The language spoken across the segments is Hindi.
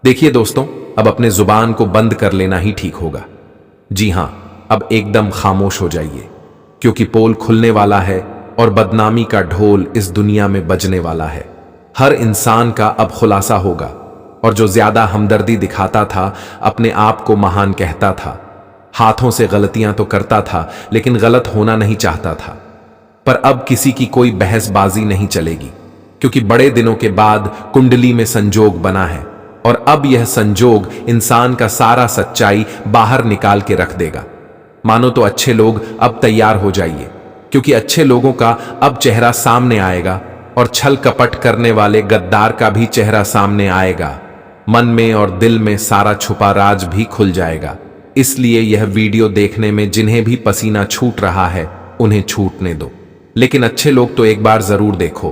देखिए दोस्तों, अब अपने जुबान को बंद कर लेना ही ठीक होगा। जी हां, अब एकदम खामोश हो जाइए, क्योंकि पोल खुलने वाला है और बदनामी का ढोल इस दुनिया में बजने वाला है। हर इंसान का अब खुलासा होगा, और जो ज्यादा हमदर्दी दिखाता था, अपने आप को महान कहता था, हाथों से गलतियां तो करता था लेकिन गलत होना नहीं चाहता था। पर अब किसी की कोई बहसबाजी नहीं चलेगी, क्योंकि बड़े दिनों के बाद कुंडली में संजोग बना है, और अब यह संजोग इंसान का सारा सच्चाई बाहर निकाल के रख देगा। मानो तो अच्छे लोग अब तैयार हो जाइए, क्योंकि अच्छे लोगों का अब चेहरा सामने आएगा, और छल कपट करने वाले गद्दार का भी चेहरा सामने आएगा। मन में और दिल में सारा छुपा राज भी खुल जाएगा। इसलिए यह वीडियो देखने में जिन्हें भी पसीना छूट रहा है, उन्हें छूटने दो, लेकिन अच्छे लोग तो एक बार जरूर देखो,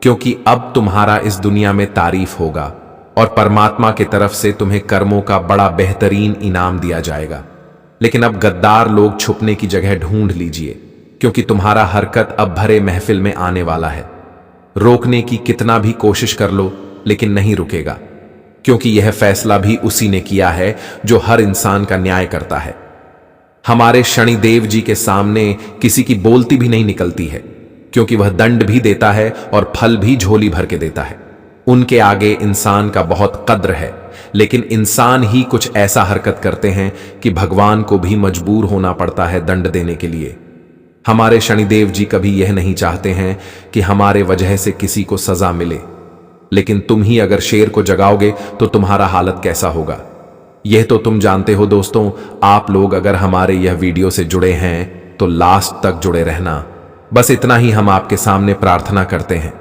क्योंकि अब तुम्हारा इस दुनिया में तारीफ होगा, और परमात्मा की तरफ से तुम्हें कर्मों का बड़ा बेहतरीन इनाम दिया जाएगा। लेकिन अब गद्दार लोग छुपने की जगह ढूंढ लीजिए, क्योंकि तुम्हारा हरकत अब भरे महफिल में आने वाला है। रोकने की कितना भी कोशिश कर लो, लेकिन नहीं रुकेगा, क्योंकि यह फैसला भी उसी ने किया है जो हर इंसान का न्याय करता है। हमारे शनिदेव जी के सामने किसी की बोलती भी नहीं निकलती है, क्योंकि वह दंड भी देता है और फल भी झोली भर के देता है। उनके आगे इंसान का बहुत कद्र है, लेकिन इंसान ही कुछ ऐसा हरकत करते हैं कि भगवान को भी मजबूर होना पड़ता है दंड देने के लिए। हमारे शनिदेव जी कभी यह नहीं चाहते हैं कि हमारे वजह से किसी को सजा मिले, लेकिन तुम ही अगर शेर को जगाओगे तो तुम्हारा हालत कैसा होगा, यह तो तुम जानते हो। दोस्तों, आप लोग अगर हमारे यह वीडियो से जुड़े हैं तो लास्ट तक जुड़े रहना। बस इतना ही हम आपके सामने प्रार्थना करते हैं,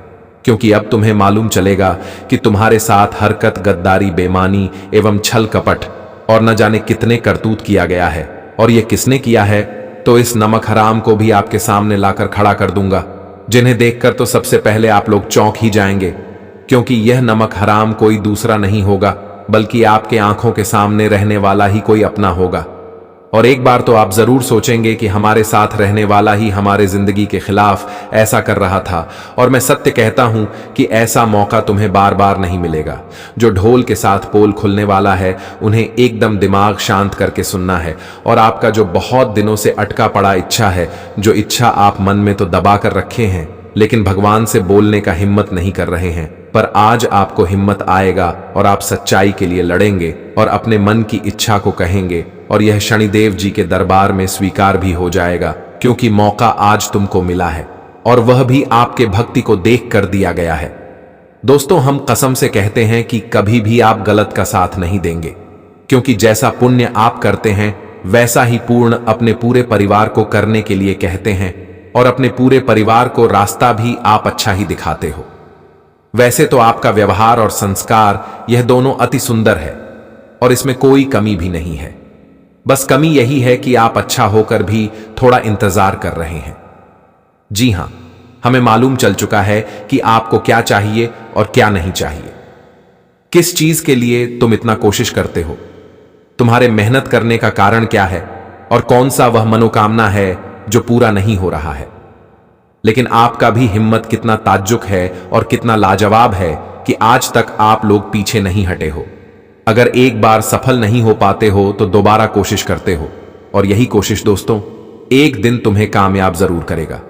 क्योंकि अब तुम्हें मालूम चलेगा कि तुम्हारे साथ हरकत, गद्दारी, बेमानी एवं छल कपट और न जाने कितने करतूत किया गया है। और यह किसने किया है, तो इस नमक हराम को भी आपके सामने लाकर खड़ा कर दूंगा, जिन्हें देखकर तो सबसे पहले आप लोग चौंक ही जाएंगे, क्योंकि यह नमक हराम कोई दूसरा नहीं होगा, बल्कि आपके आंखों के सामने रहने वाला ही कोई अपना होगा। और एक बार तो आप जरूर सोचेंगे कि हमारे साथ रहने वाला ही हमारे जिंदगी के खिलाफ ऐसा कर रहा था, और मैं सत्य कहता हूं कि ऐसा मौका तुम्हें बार बार नहीं मिलेगा। जो ढोल के साथ पोल खुलने वाला है, उन्हें एकदम दिमाग शांत करके सुनना है, और आपका जो बहुत दिनों से अटका पड़ा इच्छा है, जो इच्छा आप मन में तो दबा कर रखे हैं, लेकिन भगवान से बोलने का हिम्मत नहीं कर रहे हैं, पर आज आपको हिम्मत आएगा और आप सच्चाई के लिए लड़ेंगे और अपने मन की इच्छा को कहेंगे, और यह शनिदेव जी के दरबार में स्वीकार भी हो जाएगा, क्योंकि मौका आज तुमको मिला है, और वह भी आपके भक्ति को देख कर दिया गया है। दोस्तों, हम कसम से कहते हैं कि कभी भी आप गलत का साथ नहीं देंगे, क्योंकि जैसा पुण्य आप करते हैं वैसा ही पूर्ण अपने पूरे परिवार को करने के लिए कहते हैं, और अपने पूरे परिवार को रास्ता भी आप अच्छा ही दिखाते हो। वैसे तो आपका व्यवहार और संस्कार यह दोनों अति सुंदर है, और इसमें कोई कमी भी नहीं है। बस कमी यही है कि आप अच्छा होकर भी थोड़ा इंतजार कर रहे हैं। जी हां, हमें मालूम चल चुका है कि आपको क्या चाहिए और क्या नहीं चाहिए। किस चीज के लिए तुम इतना कोशिश करते हो, तुम्हारे मेहनत करने का कारण क्या है, और कौन सा वह मनोकामना है जो पूरा नहीं हो रहा है। लेकिन आपका भी हिम्मत कितना ताज्जुब है और कितना लाजवाब है कि आज तक आप लोग पीछे नहीं हटे हो। अगर एक बार सफल नहीं हो पाते हो तो दोबारा कोशिश करते हो, और यही कोशिश दोस्तों एक दिन तुम्हें कामयाब जरूर करेगा।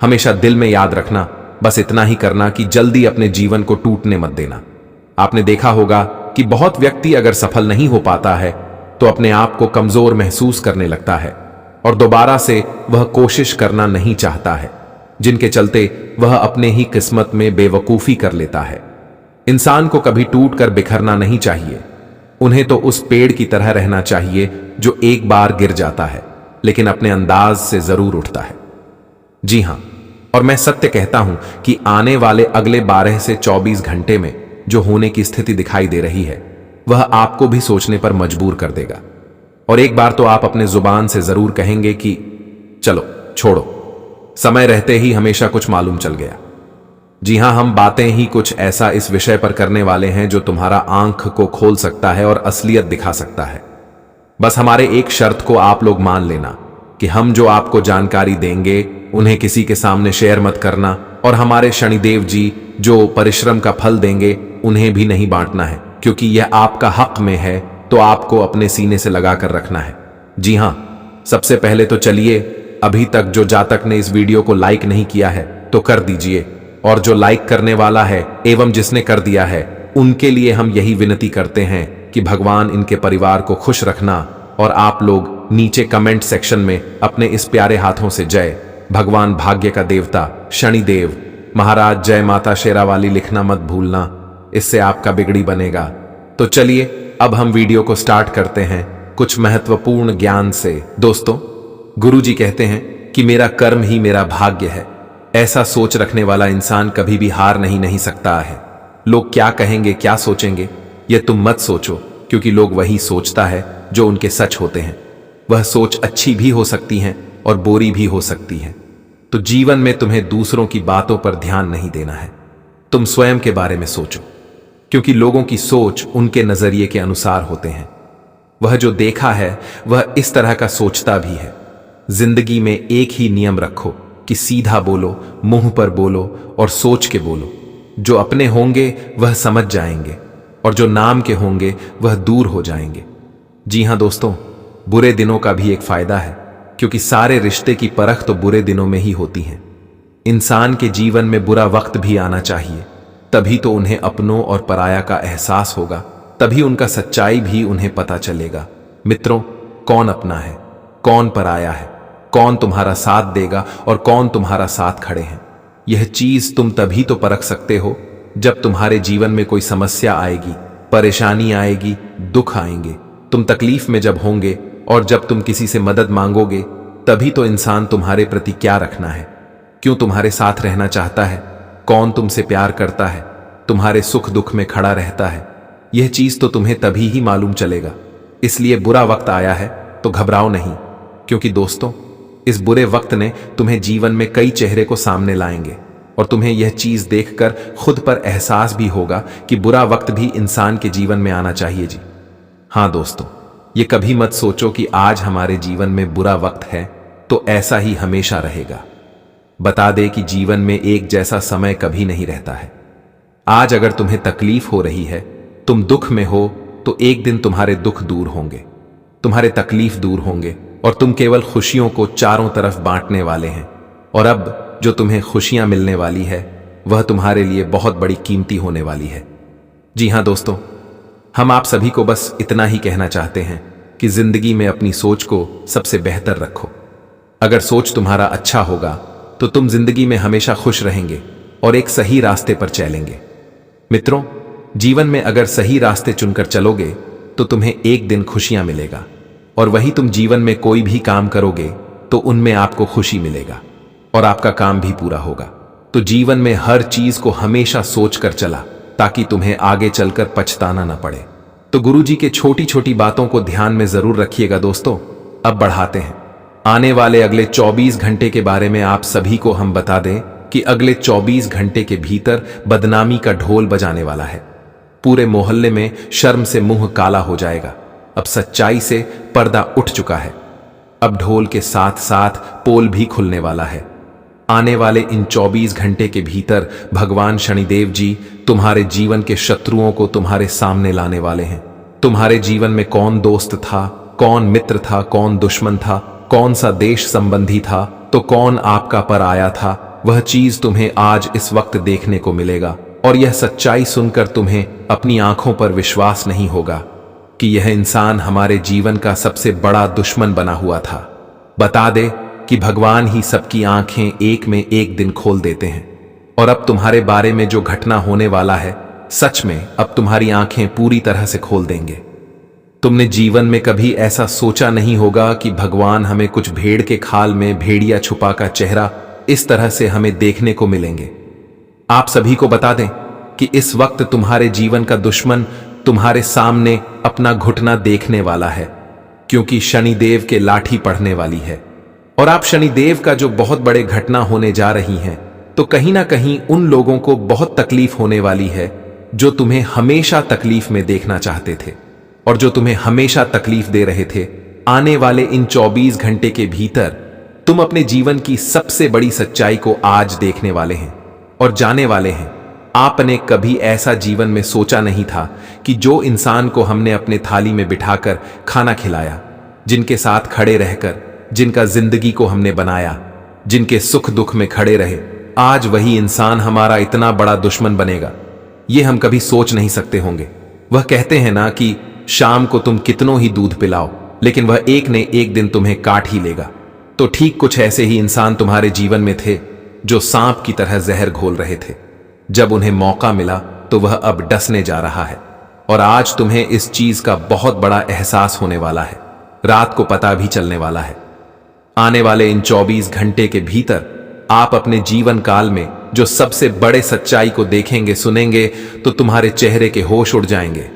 हमेशा दिल में याद रखना, बस इतना ही करना कि जल्दी अपने जीवन को टूटने मत देना। आपने देखा होगा कि बहुत व्यक्ति अगर सफल नहीं हो पाता है तो अपने आप को कमजोर महसूस करने लगता है, और दोबारा से वह कोशिश करना नहीं चाहता है, जिनके चलते वह अपने ही किस्मत में बेवकूफी कर लेता है। इंसान को कभी टूट कर बिखरना नहीं चाहिए। उन्हें तो उस पेड़ की तरह रहना चाहिए जो एक बार गिर जाता है, लेकिन अपने अंदाज से जरूर उठता है। जी हां, और मैं सत्य कहता हूं कि आने वाले अगले 12 से 24 घंटे में जो होने की स्थिति दिखाई दे रही है, वह आपको भी सोचने पर मजबूर कर देगा। और एक बार तो आप अपने जुबान से जरूर कहेंगे कि चलो छोड़ो, समय रहते ही हमेशा कुछ मालूम चल गया। जी हां, हम बातें ही कुछ ऐसा इस विषय पर करने वाले हैं जो तुम्हारा आंख को खोल सकता है और असलियत दिखा सकता है। बस हमारे एक शर्त को आप लोग मान लेना कि हम जो आपको जानकारी देंगे उन्हें किसी के सामने शेयर मत करना, और हमारे शनिदेव जी जो परिश्रम का फल देंगे उन्हें भी नहीं बांटना है, क्योंकि यह आपका हक में है तो आपको अपने सीने से लगा कर रखना है। जी हां, सबसे पहले तो चलिए अभी तक जो जातक ने इस वीडियो को लाइक नहीं किया है तो कर दीजिए, और जो लाइक करने वाला है एवं जिसने कर दिया है उनके लिए हम यही विनती करते हैं कि भगवान इनके परिवार को खुश रखना। और आप लोग नीचे कमेंट सेक्शन में अपने इस प्यारे हाथों से जय भगवान भाग्य का देवता शनिदेव महाराज जय माता शेरावाली लिखना मत भूलना, इससे आपका बिगड़ी बनेगा। तो चलिए अब हम वीडियो को स्टार्ट करते हैं कुछ महत्वपूर्ण ज्ञान से। दोस्तों, गुरुजी कहते हैं कि मेरा कर्म ही मेरा भाग्य है। ऐसा सोच रखने वाला इंसान कभी भी हार नहीं सकता है। लोग क्या कहेंगे, क्या सोचेंगे, यह तुम मत सोचो, क्योंकि लोग वही सोचता है जो उनके सच होते हैं। वह सोच अच्छी भी हो सकती है और बुरी भी हो सकती है। तो जीवन में तुम्हें दूसरों की बातों पर ध्यान नहीं देना है, तुम स्वयं के बारे में सोचो, क्योंकि लोगों की सोच उनके नजरिए के अनुसार होते हैं। वह जो देखा है वह इस तरह का सोचता भी है। जिंदगी में एक ही नियम रखो कि सीधा बोलो, मुंह पर बोलो और सोच के बोलो। जो अपने होंगे वह समझ जाएंगे और जो नाम के होंगे वह दूर हो जाएंगे। जी हां दोस्तों, बुरे दिनों का भी एक फायदा है, क्योंकि सारे रिश्ते की परख तो बुरे दिनों में ही होती है। इंसान के जीवन में बुरा वक्त भी आना चाहिए, तभी तो उन्हें अपनों और पराया का एहसास होगा, तभी उनका सच्चाई भी उन्हें पता चलेगा। मित्रों, कौन अपना है, कौन पराया है, कौन तुम्हारा साथ देगा और कौन तुम्हारा साथ खड़े हैं, यह चीज तुम तभी तो परख सकते हो जब तुम्हारे जीवन में कोई समस्या आएगी, परेशानी आएगी, दुख आएंगे, तुम तकलीफ में जब होंगे और जब तुम किसी से मदद मांगोगे, तभी तो इंसान तुम्हारे प्रति क्या रखना है, क्यों तुम्हारे साथ रहना चाहता है, कौन तुमसे प्यार करता है, तुम्हारे सुख दुख में खड़ा रहता है, यह चीज तो तुम्हें तभी ही मालूम चलेगा। इसलिए बुरा वक्त आया है तो घबराओ नहीं, क्योंकि दोस्तों इस बुरे वक्त ने तुम्हें जीवन में कई चेहरे को सामने लाएंगे और तुम्हें यह चीज देखकर खुद पर एहसास भी होगा कि बुरा वक्त भी इंसान के जीवन में आना चाहिए। जी हां दोस्तों, ये कभी मत सोचो कि आज हमारे जीवन में बुरा वक्त है तो ऐसा ही हमेशा रहेगा। बता दे कि जीवन में एक जैसा समय कभी नहीं रहता है। आज अगर तुम्हें तकलीफ हो रही है, तुम दुख में हो, तो एक दिन तुम्हारे दुख दूर होंगे, तुम्हारे तकलीफ दूर होंगे और तुम केवल खुशियों को चारों तरफ बांटने वाले हैं। और अब जो तुम्हें खुशियां मिलने वाली है वह तुम्हारे लिए बहुत बड़ी कीमती होने वाली है। जी हां दोस्तों, हम आप सभी को बस इतना ही कहना चाहते हैं कि जिंदगी में अपनी सोच को सबसे बेहतर रखो। अगर सोच तुम्हारा अच्छा होगा तो तुम जिंदगी में हमेशा खुश रहेंगे और एक सही रास्ते पर चलेंगे। मित्रों, जीवन में अगर सही रास्ते चुनकर चलोगे तो तुम्हें एक दिन खुशियां मिलेगा, और वही तुम जीवन में कोई भी काम करोगे तो उनमें आपको खुशी मिलेगा और आपका काम भी पूरा होगा। तो जीवन में हर चीज को हमेशा सोचकर चला, ताकि तुम्हें आगे चलकर पछताना ना पड़े। तो गुरुजी के छोटी छोटी बातों को ध्यान में जरूर रखिएगा दोस्तों। अब बढ़ाते हैं। आने वाले अगले 24 घंटे के बारे में आप सभी को हम बता दें कि अगले 24 घंटे के भीतर बदनामी का ढोल बजाने वाला है। पूरे मोहल्ले में शर्म से मुंह काला हो जाएगा। अब सच्चाई से पर्दा उठ चुका है। अब ढोल के साथ साथ पोल भी खुलने वाला है। आने वाले इन 24 घंटे के भीतर भगवान शनिदेव जी तुम्हारे जीवन के शत्रुओं को तुम्हारे सामने लाने वाले हैं। तुम्हारे जीवन में कौन दोस्त था, कौन मित्र था, कौन दुश्मन था, कौन सा देश संबंधी था, तो कौन आपका पराया था, वह चीज तुम्हें आज इस वक्त देखने को मिलेगा। और यह सच्चाई सुनकर तुम्हें अपनी आंखों पर विश्वास नहीं होगा कि यह इंसान हमारे जीवन का सबसे बड़ा दुश्मन बना हुआ था। बता दे कि भगवान ही सबकी आंखें एक में एक दिन खोल देते हैं, और अब तुम्हारे बारे में जो घटना होने वाला है, सच में अब तुम्हारी आंखें पूरी तरह से खोल देंगे। तुमने जीवन में कभी ऐसा सोचा नहीं होगा कि भगवान हमें कुछ भेड़ के खाल में भेड़िया छुपा का चेहरा इस तरह से हमें देखने को मिलेंगे। आप सभी को बता दें कि इस वक्त तुम्हारे जीवन का दुश्मन तुम्हारे सामने अपना घुटना देखने वाला है, क्योंकि शनिदेव के लाठी पड़ने वाली है। और आप शनिदेव का जो बहुत बड़े घटना होने जा रही हैं, तो कहीं ना कहीं उन लोगों को बहुत तकलीफ होने वाली है जो तुम्हें हमेशा तकलीफ में देखना चाहते थे और जो तुम्हें हमेशा तकलीफ दे रहे थे। आने वाले इन 24 घंटे के भीतर तुम अपने जीवन की सबसे बड़ी सच्चाई को आज देखने वाले हैं और जाने वाले हैं आपने कभी ऐसा जीवन में सोचा नहीं था कि जो इंसान को हमने अपने थाली में बिठाकर खाना खिलाया, जिनके साथ खड़े रहकर, जिनका जिंदगी को हमने बनाया, जिनके सुख दुख में खड़े रहे, आज वही इंसान हमारा इतना बड़ा दुश्मन बनेगा। ये हम कभी सोच नहीं सकते होंगे। वह कहते हैं ना कि शाम को तुम कितनों ही दूध पिलाओ, लेकिन वह एक ने एक दिन तुम्हें काट ही लेगा। तो ठीक कुछ ऐसे ही इंसान तुम्हारे जीवन में थे जो सांप की तरह जहर घोल रहे थे। जब उन्हें मौका मिला तो वह अब डसने जा रहा है, और आज तुम्हें इस चीज का बहुत बड़ा एहसास होने वाला है। रात को पता भी चलने वाला है। आने वाले इन 24 घंटे के भीतर आप अपने जीवन काल में जो सबसे बड़े सच्चाई को देखेंगे, सुनेंगे, तो तुम्हारे चेहरे के होश उड़ जाएंगे।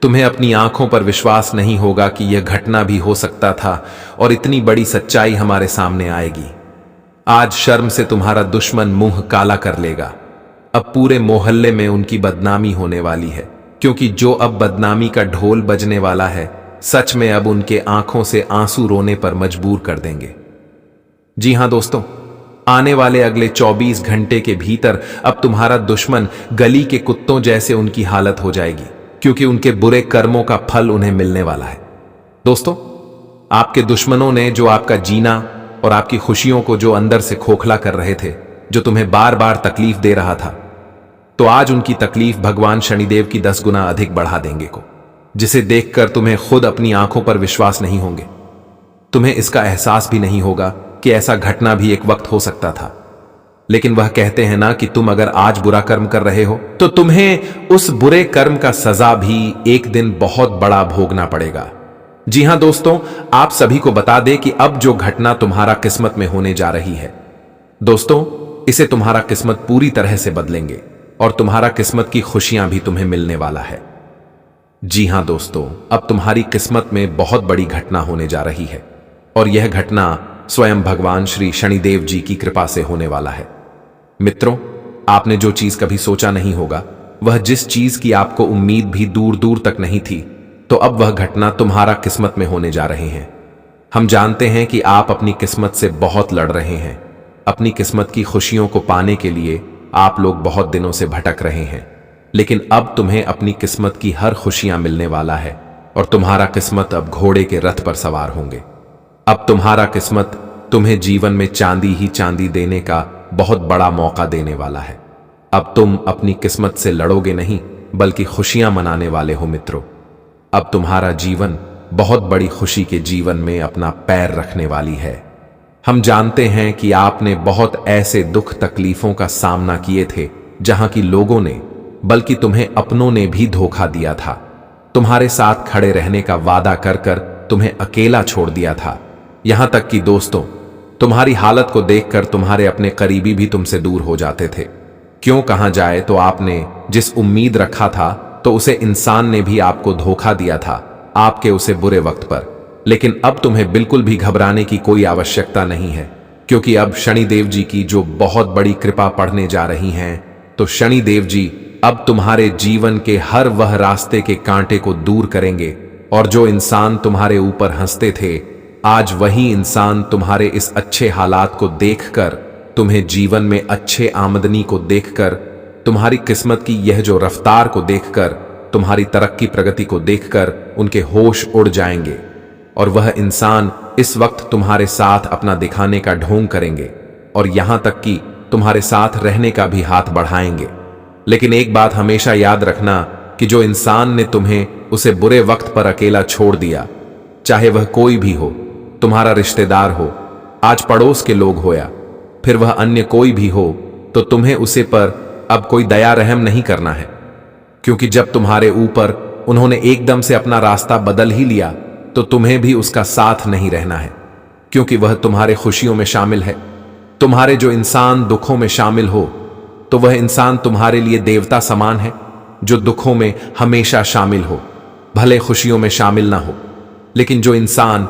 तुम्हें अपनी आंखों पर विश्वास नहीं होगा कि यह घटना भी हो सकता था और इतनी बड़ी सच्चाई हमारे सामने आएगी। आज शर्म से तुम्हारा दुश्मन मुंह काला कर लेगा। अब पूरे मोहल्ले में उनकी बदनामी होने वाली है, क्योंकि जो अब बदनामी का ढोल बजने वाला है, सच में अब उनके आंखों से आंसू रोने पर मजबूर कर देंगे। जी हां दोस्तों, आने वाले अगले 24 घंटे के भीतर अब तुम्हारा दुश्मन गली के कुत्तों जैसे उनकी हालत हो जाएगी, क्योंकि उनके बुरे कर्मों का फल उन्हें मिलने वाला है। दोस्तों, आपके दुश्मनों ने जो आपका जीना और आपकी खुशियों को जो अंदर से खोखला कर रहे थे, जो तुम्हें बार बार तकलीफ दे रहा था, तो आज उनकी तकलीफ भगवान शनिदेव की 10 गुना अधिक बढ़ा देंगे को, जिसे देखकर तुम्हें खुद अपनी आंखों पर विश्वास नहीं होंगे। तुम्हें इसका एहसास भी नहीं होगा कि ऐसा घटना भी एक वक्त हो सकता था। लेकिन वह कहते हैं ना कि तुम अगर आज बुरा कर्म कर रहे हो तो तुम्हें उस बुरे कर्म का सजा भी एक दिन बहुत बड़ा भोगना पड़ेगा। जी हां दोस्तों, आप सभी को बता दें कि अब जो घटना तुम्हारा किस्मत में होने जा रही है, दोस्तों, इसे तुम्हारा किस्मत पूरी तरह से बदलेंगे और तुम्हारा किस्मत की खुशियां भी तुम्हें मिलने वाला है। जी हां दोस्तों, अब तुम्हारी किस्मत में बहुत बड़ी घटना होने जा रही है, और यह घटना स्वयं भगवान श्री शनिदेव जी की कृपा से होने वाला है। मित्रों, आपने जो चीज कभी सोचा नहीं होगा, वह जिस चीज की आपको उम्मीद भी दूर दूर तक नहीं थी, तो अब वह घटना तुम्हारा किस्मत में होने जा रही है। हम जानते हैं कि आप अपनी किस्मत से बहुत लड़ रहे हैं। अपनी किस्मत की खुशियों को पाने के लिए आप लोग बहुत दिनों से भटक रहे हैं, लेकिन अब तुम्हें अपनी किस्मत की हर खुशियां मिलने वाला है, और तुम्हारा किस्मत अब घोड़े के रथ पर सवार होंगे। अब तुम्हारा किस्मत तुम्हें जीवन में चांदी ही चांदी देने का बहुत बड़ा मौका देने वाला है। अब तुम अपनी किस्मत से लड़ोगे नहीं, बल्कि खुशियां मनाने वाले हो मित्रों। अब तुम्हारा जीवन बहुत बड़ी खुशी के जीवन में अपना पैर रखने वाली है। हम जानते हैं कि आपने बहुत ऐसे दुख तकलीफों का सामना किए थे जहां की लोगों ने, बल्कि तुम्हें अपनों ने भी धोखा दिया था। तुम्हारे साथ खड़े रहने का वादा कर कर तुम्हें अकेला छोड़ दिया था। यहां तक कि दोस्तों, तुम्हारी हालत को देखकर तुम्हारे अपने करीबी भी तुमसे दूर हो जाते थे। क्यों कहा जाए तो आपने जिस उम्मीद रखा था, तो उसे इंसान ने भी आपको धोखा दिया था, आपके उसे बुरे वक्त पर। लेकिन अब तुम्हें बिल्कुल भी घबराने की कोई आवश्यकता नहीं है, क्योंकि अब शनिदेव जी की जो बहुत बड़ी कृपा पढ़ने जा रही हैं, तो शनिदेव जी अब तुम्हारे जीवन के हर वह रास्ते के कांटे को दूर करेंगे, और जो इंसान तुम्हारे ऊपर हंसते थे, आज वही इंसान तुम्हारे इस अच्छे हालात को देखकर, तुम्हें जीवन में अच्छे आमदनी को देखकर, तुम्हारी किस्मत की यह जो रफ्तार को देखकर, तुम्हारी तरक्की प्रगति को देखकर उनके होश उड़ जाएंगे, और वह इंसान इस वक्त तुम्हारे साथ अपना दिखाने का ढोंग करेंगे, और यहां तक कि तुम्हारे साथ रहने का भी हाथ बढ़ाएंगे। लेकिन एक बात हमेशा याद रखना कि जो इंसान ने तुम्हें उसे बुरे वक्त पर अकेला छोड़ दिया, चाहे वह कोई भी हो, तुम्हारा रिश्तेदार हो, आज पड़ोस के लोग हो, या फिर वह अन्य कोई भी हो, तो तुम्हें उसे पर अब कोई दया रहम नहीं करना है। क्योंकि जब तुम्हारे ऊपर उन्होंने एकदम से अपना रास्ता बदल ही लिया, तो तुम्हें भी उसका साथ नहीं रहना है, क्योंकि वह तुम्हारे खुशियों में शामिल है। तुम्हारे जो इंसान दुखों में शामिल हो, तो वह इंसान तुम्हारे लिए देवता समान है, जो दुखों में हमेशा शामिल हो, भले खुशियों में शामिल ना हो। लेकिन जो इंसान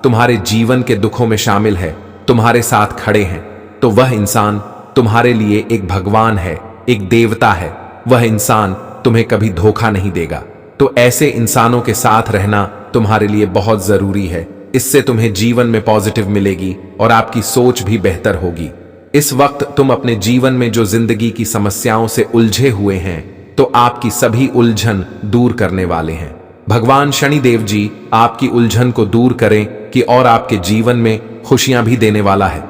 तुम्हारे जीवन के दुखों में शामिल है, तुम्हारे साथ खड़े हैं, तो वह इंसान तुम्हारे लिए एक भगवान है, एक देवता है। वह इंसान तुम्हें कभी धोखा नहीं देगा। तो ऐसे इंसानों के साथ रहना तुम्हारे लिए बहुत जरूरी है। इससे तुम्हें जीवन में पॉजिटिव मिलेगी और आपकी सोच भी बेहतर होगी। इस वक्त तुम अपने जीवन में जो जिंदगी की समस्याओं से उलझे हुए हैं, तो आपकी सभी उलझन दूर करने वाले हैं। भगवान शनिदेव जी आपकी उलझन को दूर करें कि और आपके जीवन में खुशियां भी देने वाला है।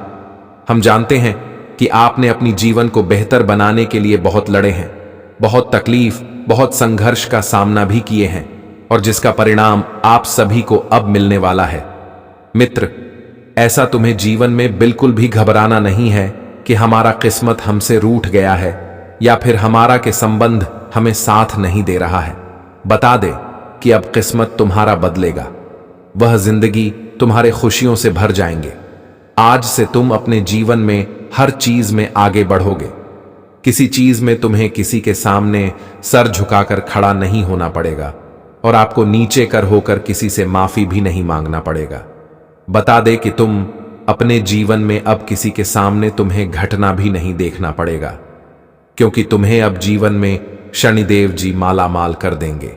हम जानते हैं कि आपने अपनी जीवन को बेहतर बनाने के लिए बहुत लड़े हैं, बहुत तकलीफ, बहुत संघर्ष का सामना भी किए हैं, और जिसका परिणाम आप सभी को अब मिलने वाला है। मित्र, ऐसा तुम्हें जीवन में बिल्कुल भी घबराना नहीं है कि हमारा किस्मत हमसे रूठ गया है या फिर हमारा के संबंध हमें साथ नहीं दे रहा है। बता दे कि अब किस्मत तुम्हारा बदलेगा, वह जिंदगी तुम्हारे खुशियों से भर जाएंगे। आज से तुम अपने जीवन में हर चीज में आगे बढ़ोगे। किसी चीज में तुम्हें किसी के सामने सर झुकाकर खड़ा नहीं होना पड़ेगा और आपको नीचे कर होकर किसी से माफी भी नहीं मांगना पड़ेगा। बता दे कि तुम अपने जीवन में अब किसी के सामने तुम्हें घटना भी नहीं देखना पड़ेगा, क्योंकि तुम्हें अब जीवन में शनिदेव जी माला माल कर देंगे।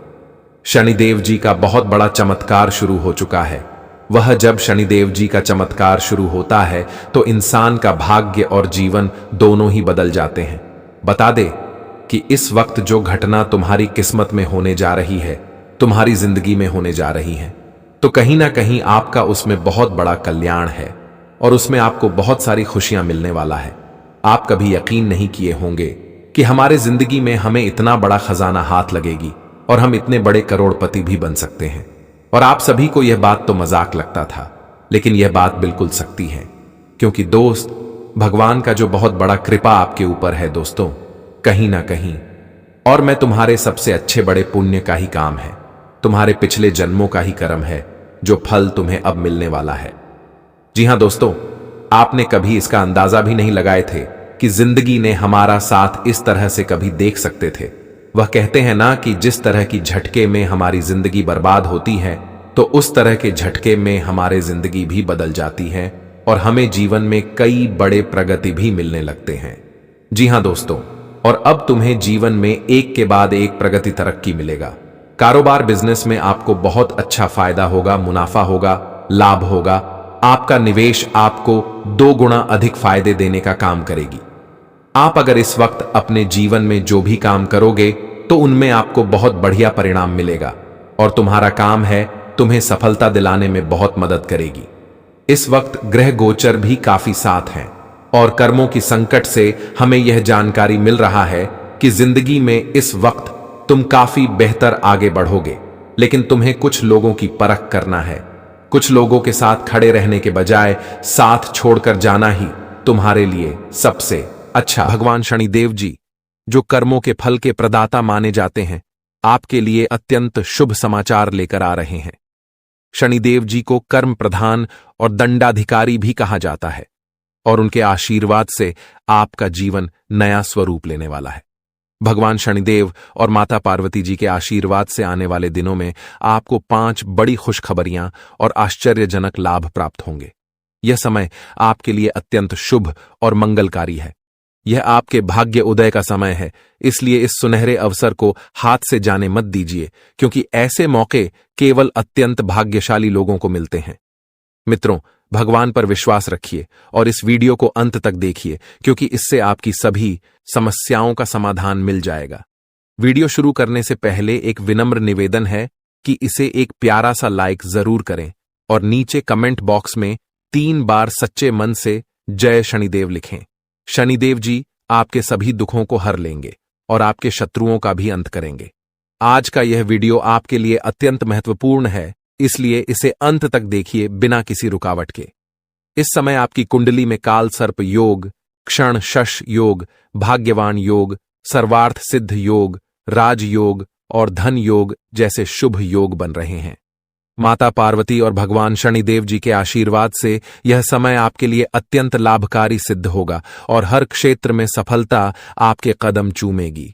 शनिदेव जी का बहुत बड़ा चमत्कार शुरू हो चुका है। वह जब शनिदेव जी का चमत्कार शुरू होता है तो इंसान का भाग्य और जीवन दोनों ही बदल जाते हैं। बता दे कि इस वक्त जो घटना तुम्हारी किस्मत में होने जा रही है, तुम्हारी जिंदगी में होने जा रही है, तो कहीं ना कहीं आपका उसमें बहुत बड़ा कल्याण है और उसमें आपको बहुत सारी खुशियां मिलने वाला है। आप कभी यकीन नहीं किए होंगे कि हमारे जिंदगी में हमें इतना बड़ा खजाना हाथ लगेगी और हम इतने बड़े करोड़पति भी बन सकते हैं। और आप सभी को यह बात तो मजाक लगता था, लेकिन यह बात बिल्कुल सच्ची है, क्योंकि दोस्त, भगवान का जो बहुत बड़ा कृपा आपके ऊपर है दोस्तों, कहीं ना कहीं, और मैं तुम्हारे सबसे अच्छे बड़े पुण्य का ही काम है, तुम्हारे पिछले जन्मों का ही कर्म है, जो फल तुम्हें अब मिलने वाला है। जी हां दोस्तों, आपने कभी इसका अंदाजा भी नहीं लगाए थे कि जिंदगी ने हमारा साथ इस तरह से कभी देख सकते थे। वह कहते हैं ना कि जिस तरह की झटके में हमारी जिंदगी बर्बाद होती है, तो उस तरह के झटके में हमारे जिंदगी भी बदल जाती है और हमें जीवन में कई बड़े प्रगति भी मिलने लगते हैं। जी हां दोस्तों, और अब तुम्हें जीवन में एक के बाद एक प्रगति तरक्की मिलेगा। कारोबार बिजनेस में आपको बहुत अच्छा फायदा होगा, मुनाफा होगा, लाभ होगा। आपका निवेश आपको 2 गुना अधिक फायदे देने का काम करेगी। आप अगर इस वक्त अपने जीवन में जो भी काम करोगे तो उनमें आपको बहुत बढ़िया परिणाम मिलेगा और तुम्हारा काम है तुम्हें सफलता दिलाने में बहुत मदद करेगी। इस वक्त ग्रह गोचर भी काफी साथ हैं और कर्मों की संकट से हमें यह जानकारी मिल रहा है कि जिंदगी में इस वक्त तुम काफी बेहतर आगे बढ़ोगे, लेकिन तुम्हें कुछ लोगों की परख करना है। कुछ लोगों के साथ खड़े रहने के बजाय साथ छोड़कर जाना ही तुम्हारे लिए सबसे अच्छा। भगवान शनिदेव जी, जो कर्मों के फल के प्रदाता माने जाते हैं, आपके लिए अत्यंत शुभ समाचार लेकर आ रहे हैं। शनिदेव जी को कर्म प्रधान और दंडाधिकारी भी कहा जाता है और उनके आशीर्वाद से आपका जीवन नया स्वरूप लेने वाला है। भगवान शनिदेव और माता पार्वती जी के आशीर्वाद से आने वाले दिनों में आपको 5 बड़ी खुशखबरियां और आश्चर्यजनक लाभ प्राप्त होंगे। यह समय आपके लिए अत्यंत शुभ और मंगलकारी है। यह आपके भाग्य उदय का समय है, इसलिए इस सुनहरे अवसर को हाथ से जाने मत दीजिए, क्योंकि ऐसे मौके केवल अत्यंत भाग्यशाली लोगों को मिलते हैं। मित्रों, भगवान पर विश्वास रखिए और इस वीडियो को अंत तक देखिए, क्योंकि इससे आपकी सभी समस्याओं का समाधान मिल जाएगा। वीडियो शुरू करने से पहले एक विनम्र निवेदन है कि इसे एक प्यारा सा लाइक जरूर करें और नीचे कमेंट बॉक्स में 3 बार सच्चे मन से जय शनिदेव लिखें। शनिदेव जी आपके सभी दुखों को हर लेंगे और आपके शत्रुओं का भी अंत करेंगे। आज का यह वीडियो आपके लिए अत्यंत महत्वपूर्ण है, इसलिए इसे अंत तक देखिए बिना किसी रुकावट के। इस समय आपकी कुंडली में काल सर्प योग, क्षण शश योग, भाग्यवान योग, सर्वार्थ सिद्ध योग, राजयोग और धन योग जैसे शुभ योग बन रहे हैं। माता पार्वती और भगवान शनिदेव जी के आशीर्वाद से यह समय आपके लिए अत्यंत लाभकारी सिद्ध होगा और हर क्षेत्र में सफलता आपके कदम चूमेगी।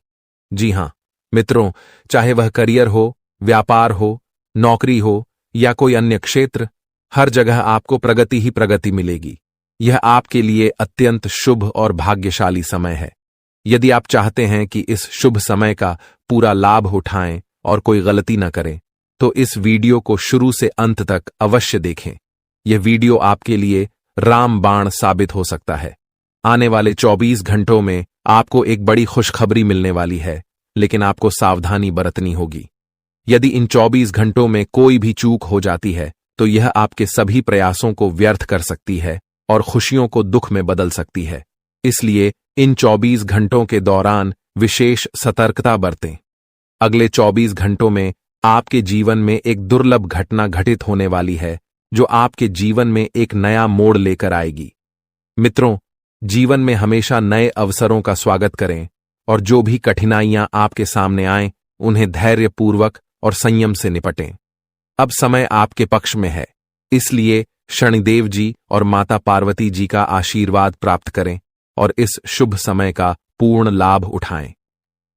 जी हां मित्रों, चाहे वह करियर हो, व्यापार हो, नौकरी हो या कोई अन्य क्षेत्र, हर जगह आपको प्रगति ही प्रगति मिलेगी। यह आपके लिए अत्यंत शुभ और भाग्यशाली समय है। यदि आप चाहते हैं कि इस शुभ समय का पूरा लाभ उठाएं और कोई गलती न करें, तो इस वीडियो को शुरू से अंत तक अवश्य देखें। यह वीडियो आपके लिए रामबाण साबित हो सकता है। आने वाले 24 घंटों में आपको एक बड़ी खुशखबरी मिलने वाली है, लेकिन आपको सावधानी बरतनी होगी। यदि इन 24 घंटों में कोई भी चूक हो जाती है तो यह आपके सभी प्रयासों को व्यर्थ कर सकती है और खुशियों को दुख में बदल सकती है। इसलिए इन 24 घंटों के दौरान विशेष सतर्कता बरतें। अगले 24 घंटों में आपके जीवन में एक दुर्लभ घटना घटित होने वाली है जो आपके जीवन में एक नया मोड़ लेकर आएगी। मित्रों, जीवन में हमेशा नए अवसरों का स्वागत करें और जो भी कठिनाइयां आपके सामने आएं, उन्हें धैर्यपूर्वक और संयम से निपटें। अब समय आपके पक्ष में है, इसलिए शनिदेव जी और माता पार्वती जी का आशीर्वाद प्राप्त करें और इस शुभ समय का पूर्ण लाभ उठाएं।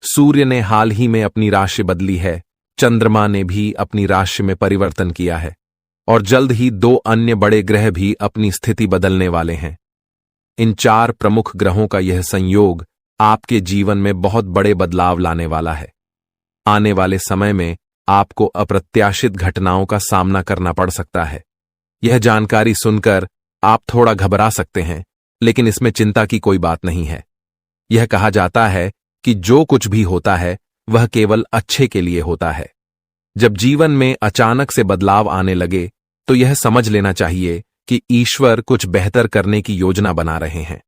सूर्य ने हाल ही में अपनी राशि बदली है, चंद्रमा ने भी अपनी राशि में परिवर्तन किया है और जल्द ही 2 अन्य बड़े ग्रह भी अपनी स्थिति बदलने वाले हैं। इन 4 प्रमुख ग्रहों का यह संयोग आपके जीवन में बहुत बड़े बदलाव लाने वाला है। आने वाले समय में आपको अप्रत्याशित घटनाओं का सामना करना पड़ सकता है। यह जानकारी सुनकर आप थोड़ा घबरा सकते हैं, लेकिन इसमें चिंता की कोई बात नहीं है। यह कहा जाता है कि जो कुछ भी होता है वह केवल अच्छे के लिए होता है। जब जीवन में अचानक से बदलाव आने लगे तो यह समझ लेना चाहिए कि ईश्वर कुछ बेहतर करने की योजना बना रहे हैं।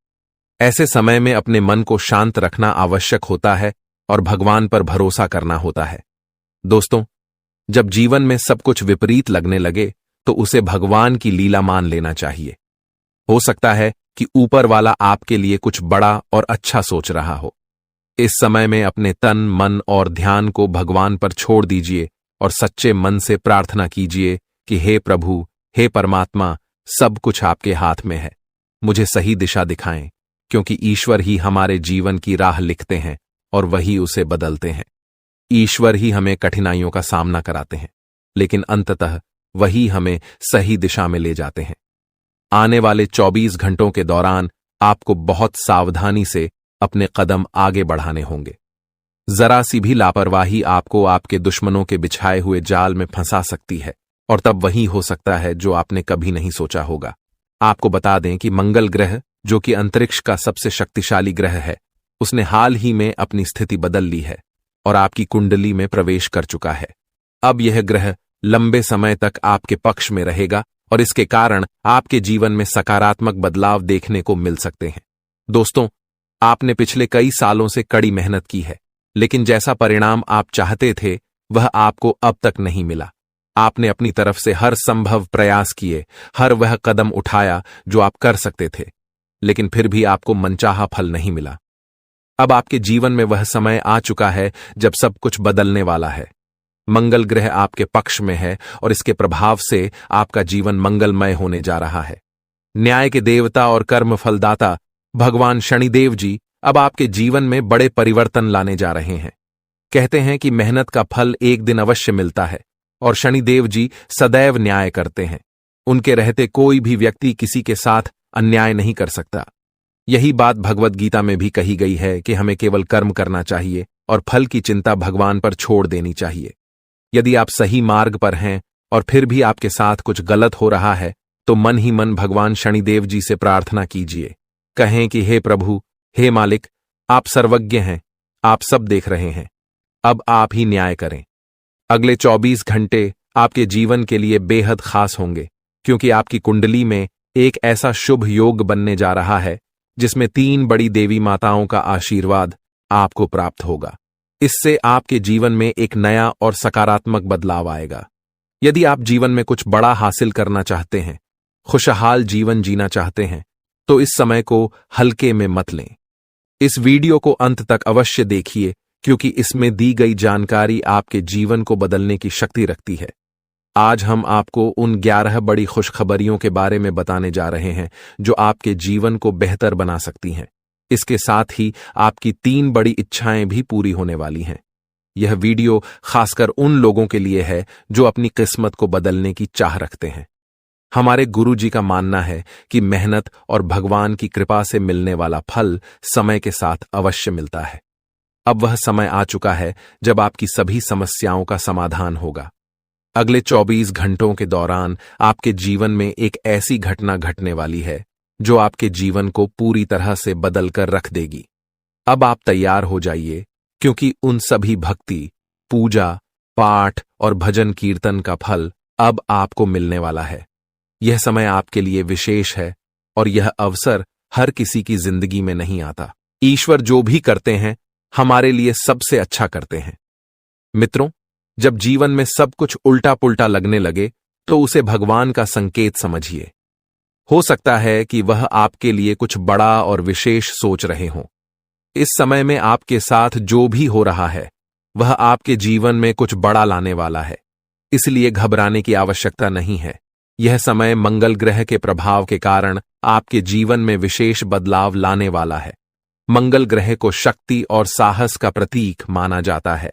ऐसे समय में अपने मन को शांत रखना आवश्यक होता है और भगवान पर भरोसा करना होता है। दोस्तों, जब जीवन में सब कुछ विपरीत लगने लगे तो उसे भगवान की लीला मान लेना चाहिए। हो सकता है कि ऊपर वाला आपके लिए कुछ बड़ा और अच्छा सोच रहा हो। इस समय में अपने तन, मन और ध्यान को भगवान पर छोड़ दीजिए और सच्चे मन से प्रार्थना कीजिए कि हे प्रभु, हे परमात्मा, सब कुछ आपके हाथ में है। मुझे सही दिशा दिखाएं, क्योंकि ईश्वर ही हमारे जीवन की राह लिखते हैं और वही उसे बदलते हैं। ईश्वर ही हमें कठिनाइयों का सामना कराते हैं, लेकिन अंततः वही हमें सही दिशा में ले जाते हैं। आने वाले 24 घंटों के दौरान आपको बहुत सावधानी से अपने कदम आगे बढ़ाने होंगे। जरा सी भी लापरवाही आपको आपके दुश्मनों के बिछाए हुए जाल में फंसा सकती है और तब वही हो सकता है जो आपने कभी नहीं सोचा होगा। आपको बता दें कि मंगल ग्रह, जो कि अंतरिक्ष का सबसे शक्तिशाली ग्रह है, उसने हाल ही में अपनी स्थिति बदल ली है और आपकी कुंडली में प्रवेश कर चुका है। अब यह ग्रह लंबे समय तक आपके पक्ष में रहेगा और इसके कारण आपके जीवन में सकारात्मक बदलाव देखने को मिल सकते हैं। दोस्तों, आपने पिछले कई सालों से कड़ी मेहनत की है, लेकिन जैसा परिणाम आप चाहते थे वह आपको अब तक नहीं मिला। आपने अपनी तरफ से हर संभव प्रयास किए, हर वह कदम उठाया जो आप कर सकते थे, लेकिन फिर भी आपको मनचाहा फल नहीं मिला। अब आपके जीवन में वह समय आ चुका है जब सब कुछ बदलने वाला है। मंगल ग्रह आपके पक्ष में है और इसके प्रभाव से आपका जीवन मंगलमय होने जा रहा है। न्याय के देवता और कर्म फलदाता भगवान शनिदेव जी अब आपके जीवन में बड़े परिवर्तन लाने जा रहे हैं। कहते हैं कि मेहनत का फल एक दिन अवश्य मिलता है और शनिदेव जी सदैव न्याय करते हैं। उनके रहते कोई भी व्यक्ति किसी के साथ अन्याय नहीं कर सकता। यही बात भगवद गीता में भी कही गई है कि हमें केवल कर्म करना चाहिए और फल की चिंता भगवान पर छोड़ देनी चाहिए। यदि आप सही मार्ग पर हैं और फिर भी आपके साथ कुछ गलत हो रहा है तो मन ही मन भगवान शनिदेव जी से प्रार्थना कीजिए। कहें कि हे प्रभु, हे मालिक, आप सर्वज्ञ हैं, आप सब देख रहे हैं, अब आप ही न्याय करें। अगले 24 घंटे आपके जीवन के लिए बेहद खास होंगे, क्योंकि आपकी कुंडली में एक ऐसा शुभ योग बनने जा रहा है जिसमें 3 बड़ी देवी माताओं का आशीर्वाद आपको प्राप्त होगा। इससे आपके जीवन में एक नया और सकारात्मक बदलाव आएगा। यदि आप जीवन में कुछ बड़ा हासिल करना चाहते हैं, खुशहाल जीवन जीना चाहते हैं, तो इस समय को हल्के में मत लें। इस वीडियो को अंत तक अवश्य देखिए, क्योंकि इसमें दी गई जानकारी आपके जीवन को बदलने की शक्ति रखती है। आज हम आपको उन 11 बड़ी खुशखबरियों के बारे में बताने जा रहे हैं जो आपके जीवन को बेहतर बना सकती हैं। इसके साथ ही आपकी 3 बड़ी इच्छाएं भी पूरी होने वाली हैं। यह वीडियो खासकर उन लोगों के लिए है जो अपनी किस्मत को बदलने की चाह रखते हैं। हमारे गुरु जी का मानना है कि मेहनत और भगवान की कृपा से मिलने वाला फल समय के साथ अवश्य मिलता है। अब वह समय आ चुका है जब आपकी सभी समस्याओं का समाधान होगा। अगले 24 घंटों के दौरान आपके जीवन में एक ऐसी घटना घटने वाली है जो आपके जीवन को पूरी तरह से बदल कर रख देगी। अब आप तैयार हो जाइए, क्योंकि उन सभी भक्ति, पूजा, पाठ और भजन कीर्तन का फल अब आपको मिलने वाला है। यह समय आपके लिए विशेष है और यह अवसर हर किसी की जिंदगी में नहीं आता। ईश्वर जो भी करते हैं हमारे लिए सबसे अच्छा करते हैं। मित्रों, जब जीवन में सब कुछ उल्टा पुल्टा लगने लगे तो उसे भगवान का संकेत समझिए। हो सकता है कि वह आपके लिए कुछ बड़ा और विशेष सोच रहे हों। इस समय में आपके साथ जो भी हो रहा है वह आपके जीवन में कुछ बड़ा लाने वाला है, इसलिए घबराने की आवश्यकता नहीं है। यह समय मंगल ग्रह के प्रभाव के कारण आपके जीवन में विशेष बदलाव लाने वाला है। मंगल ग्रह को शक्ति और साहस का प्रतीक माना जाता है।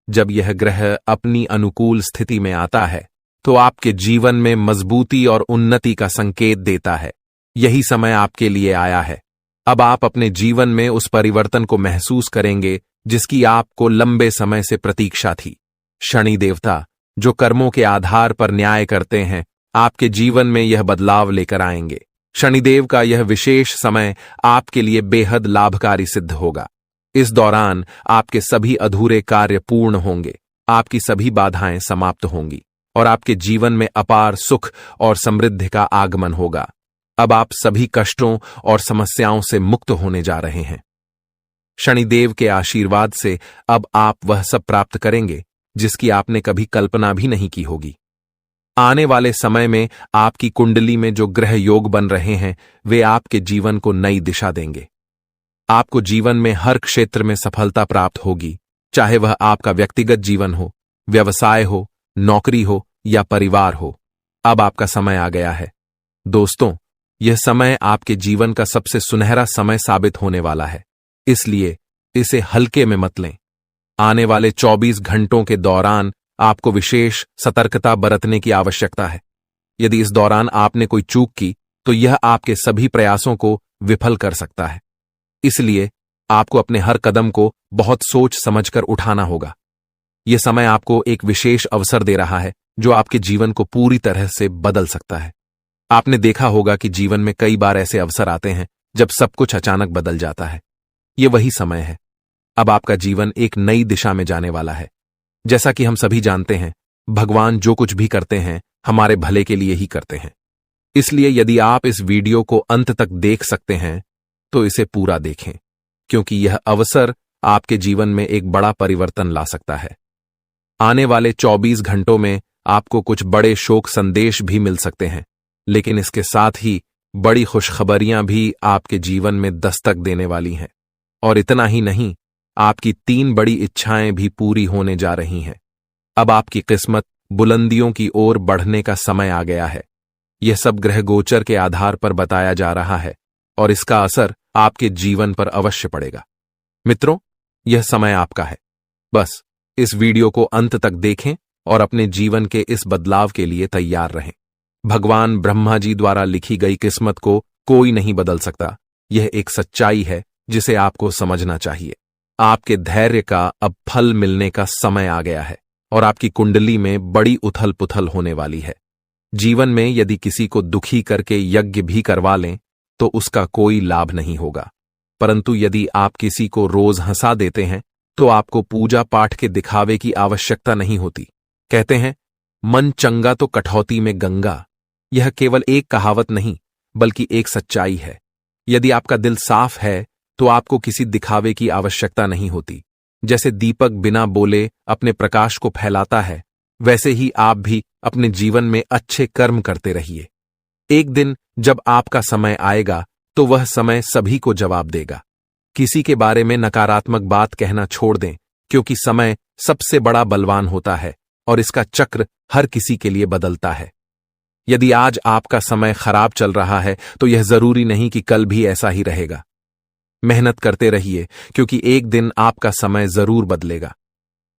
जब यह ग्रह अपनी अनुकूल स्थिति में आता है तो आपके जीवन में मजबूती और उन्नति का संकेत देता है। यही समय आपके लिए आया है। अब आप अपने जीवन में उस परिवर्तन को महसूस करेंगे जिसकी आपको लंबे समय से प्रतीक्षा थी। शनि देवता, जो कर्मों के आधार पर न्याय करते हैं, आपके जीवन में यह बदलाव लेकर आएंगे। शनिदेव का यह विशेष समय आपके लिए बेहद लाभकारी सिद्ध होगा। इस दौरान आपके सभी अधूरे कार्य पूर्ण होंगे, आपकी सभी बाधाएं समाप्त होंगी और आपके जीवन में अपार सुख और समृद्धि का आगमन होगा। अब आप सभी कष्टों और समस्याओं से मुक्त होने जा रहे हैं। शनिदेव के आशीर्वाद से अब आप वह सब प्राप्त करेंगे जिसकी आपने कभी कल्पना भी नहीं की होगी। आने वाले समय में आपकी कुंडली में जो ग्रह योग बन रहे हैं वे आपके जीवन को नई दिशा देंगे। आपको जीवन में हर क्षेत्र में सफलता प्राप्त होगी, चाहे वह आपका व्यक्तिगत जीवन हो, व्यवसाय हो, नौकरी हो या परिवार हो। अब आपका समय आ गया है। दोस्तों, यह समय आपके जीवन का सबसे सुनहरा समय साबित होने वाला है, इसलिए इसे हल्के में मत लें। आने वाले 24 घंटों के दौरान आपको विशेष सतर्कता बरतने की आवश्यकता है। यदि इस दौरान आपने कोई चूक की तो यह आपके सभी प्रयासों को विफल कर सकता है। इसलिए आपको अपने हर कदम को बहुत सोच समझकर उठाना होगा। यह समय आपको एक विशेष अवसर दे रहा है जो आपके जीवन को पूरी तरह से बदल सकता है। आपने देखा होगा कि जीवन में कई बार ऐसे अवसर आते हैं जब सब कुछ अचानक बदल जाता है। यह वही समय है। अब आपका जीवन एक नई दिशा में जाने वाला है। जैसा कि हम सभी जानते हैं, भगवान जो कुछ भी करते हैं हमारे भले के लिए ही करते हैं। इसलिए यदि आप इस वीडियो को अंत तक देख सकते हैं तो इसे पूरा देखें, क्योंकि यह अवसर आपके जीवन में एक बड़ा परिवर्तन ला सकता है। आने वाले 24 घंटों में आपको कुछ बड़े शोक संदेश भी मिल सकते हैं, लेकिन इसके साथ ही बड़ी खुशखबरियां भी आपके जीवन में दस्तक देने वाली हैं। और इतना ही नहीं, आपकी 3 बड़ी इच्छाएं भी पूरी होने जा रही हैं। अब आपकी किस्मत बुलंदियों की ओर बढ़ने का समय आ गया है। यह सब ग्रह गोचर के आधार पर बताया जा रहा है और इसका असर आपके जीवन पर अवश्य पड़ेगा। मित्रों, यह समय आपका है। बस इस वीडियो को अंत तक देखें और अपने जीवन के इस बदलाव के लिए तैयार रहें। भगवान ब्रह्मा जी द्वारा लिखी गई किस्मत को कोई नहीं बदल सकता। यह एक सच्चाई है जिसे आपको समझना चाहिए। आपके धैर्य का अब फल मिलने का समय आ गया है और आपकी कुंडली में बड़ी उथल पुथल होने वाली है। जीवन में यदि किसी को दुखी करके यज्ञ भी करवा लें तो उसका कोई लाभ नहीं होगा, परंतु यदि आप किसी को रोज हंसा देते हैं तो आपको पूजा पाठ के दिखावे की आवश्यकता नहीं होती। कहते हैं, मन चंगा तो कठौती में गंगा। यह केवल एक कहावत नहीं बल्कि एक सच्चाई है। यदि आपका दिल साफ है तो आपको किसी दिखावे की आवश्यकता नहीं होती। जैसे दीपक बिना बोले अपने प्रकाश को फैलाता है, वैसे ही आप भी अपने जीवन में अच्छे कर्म करते रहिए। एक दिन जब आपका समय आएगा तो वह समय सभी को जवाब देगा। किसी के बारे में नकारात्मक बात कहना छोड़ दें, क्योंकि समय सबसे बड़ा बलवान होता है और इसका चक्र हर किसी के लिए बदलता है। यदि आज आपका समय खराब चल रहा है तो यह जरूरी नहीं कि कल भी ऐसा ही रहेगा। मेहनत करते रहिए, क्योंकि एक दिन आपका समय जरूर बदलेगा।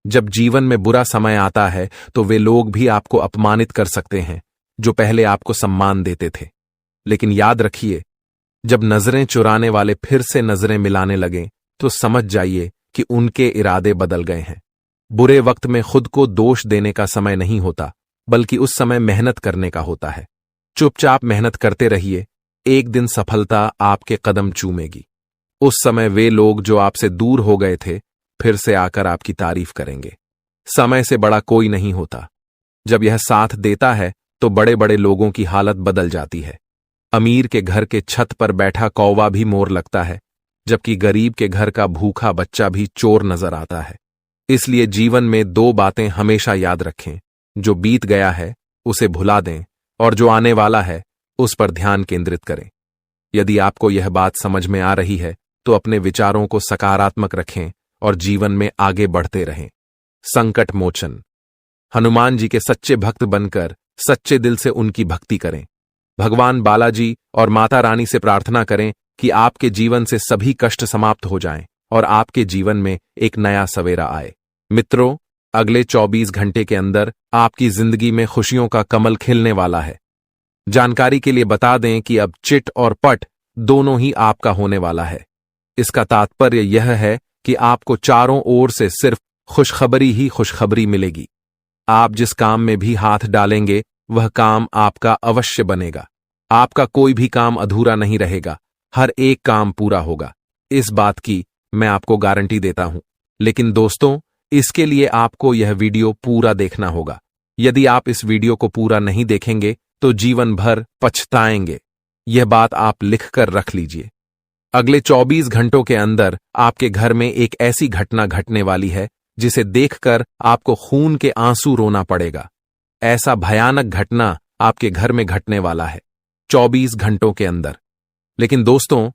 जब जीवन में बुरा समय आता है तो वे लोग भी आपको अपमानित कर सकते हैं जो पहले आपको सम्मान देते थे। लेकिन याद रखिए, जब नजरें चुराने वाले फिर से नजरें मिलाने लगें तो समझ जाइए कि उनके इरादे बदल गए हैं। बुरे वक्त में खुद को दोष देने का समय नहीं होता, बल्कि उस समय मेहनत करने का होता है। चुपचाप मेहनत करते रहिए। एक दिन सफलता आपके कदम चूमेगी। उस समय वे लोग जो आपसे दूर हो गए थे फिर से आकर आपकी तारीफ करेंगे। समय से बड़ा कोई नहीं होता। जब यह साथ देता है तो बड़े बड़े लोगों की हालत बदल जाती है। अमीर के घर के छत पर बैठा कौवा भी मोर लगता है, जबकि गरीब के घर का भूखा बच्चा भी चोर नजर आता है। इसलिए जीवन में दो बातें हमेशा याद रखें। जो बीत गया है उसे भुला दें और जो आने वाला है उस पर ध्यान केंद्रित करें। यदि आपको यह बात समझ में आ रही है तो अपने विचारों को सकारात्मक रखें और जीवन में आगे बढ़ते रहें। संकट मोचन। हनुमान जी के सच्चे भक्त बनकर सच्चे दिल से उनकी भक्ति करें। भगवान बालाजी और माता रानी से प्रार्थना करें कि आपके जीवन से सभी कष्ट समाप्त हो जाएं और आपके जीवन में एक नया सवेरा आए। मित्रों, अगले 24 घंटे के अंदर आपकी जिंदगी में खुशियों का कमल खिलने वाला है। जानकारी के लिए बता दें कि अब चिट और पट दोनों ही आपका होने वाला है। इसका तात्पर्य यह है कि आपको चारों ओर से सिर्फ खुशखबरी ही खुशखबरी मिलेगी। आप जिस काम में भी हाथ डालेंगे वह काम आपका अवश्य बनेगा। आपका कोई भी काम अधूरा नहीं रहेगा, हर एक काम पूरा होगा। इस बात की मैं आपको गारंटी देता हूं। लेकिन दोस्तों, इसके लिए आपको यह वीडियो पूरा देखना होगा। यदि आप इस वीडियो को पूरा नहीं देखेंगे तो जीवन भर पछताएंगे। यह बात आप लिखकर रख लीजिए। अगले 24 घंटों के अंदर आपके घर में एक ऐसी घटना घटने वाली है जिसे देखकर आपको खून के आंसू रोना पड़ेगा। ऐसा भयानक घटना आपके घर में घटने वाला है 24 घंटों के अंदर। लेकिन दोस्तों,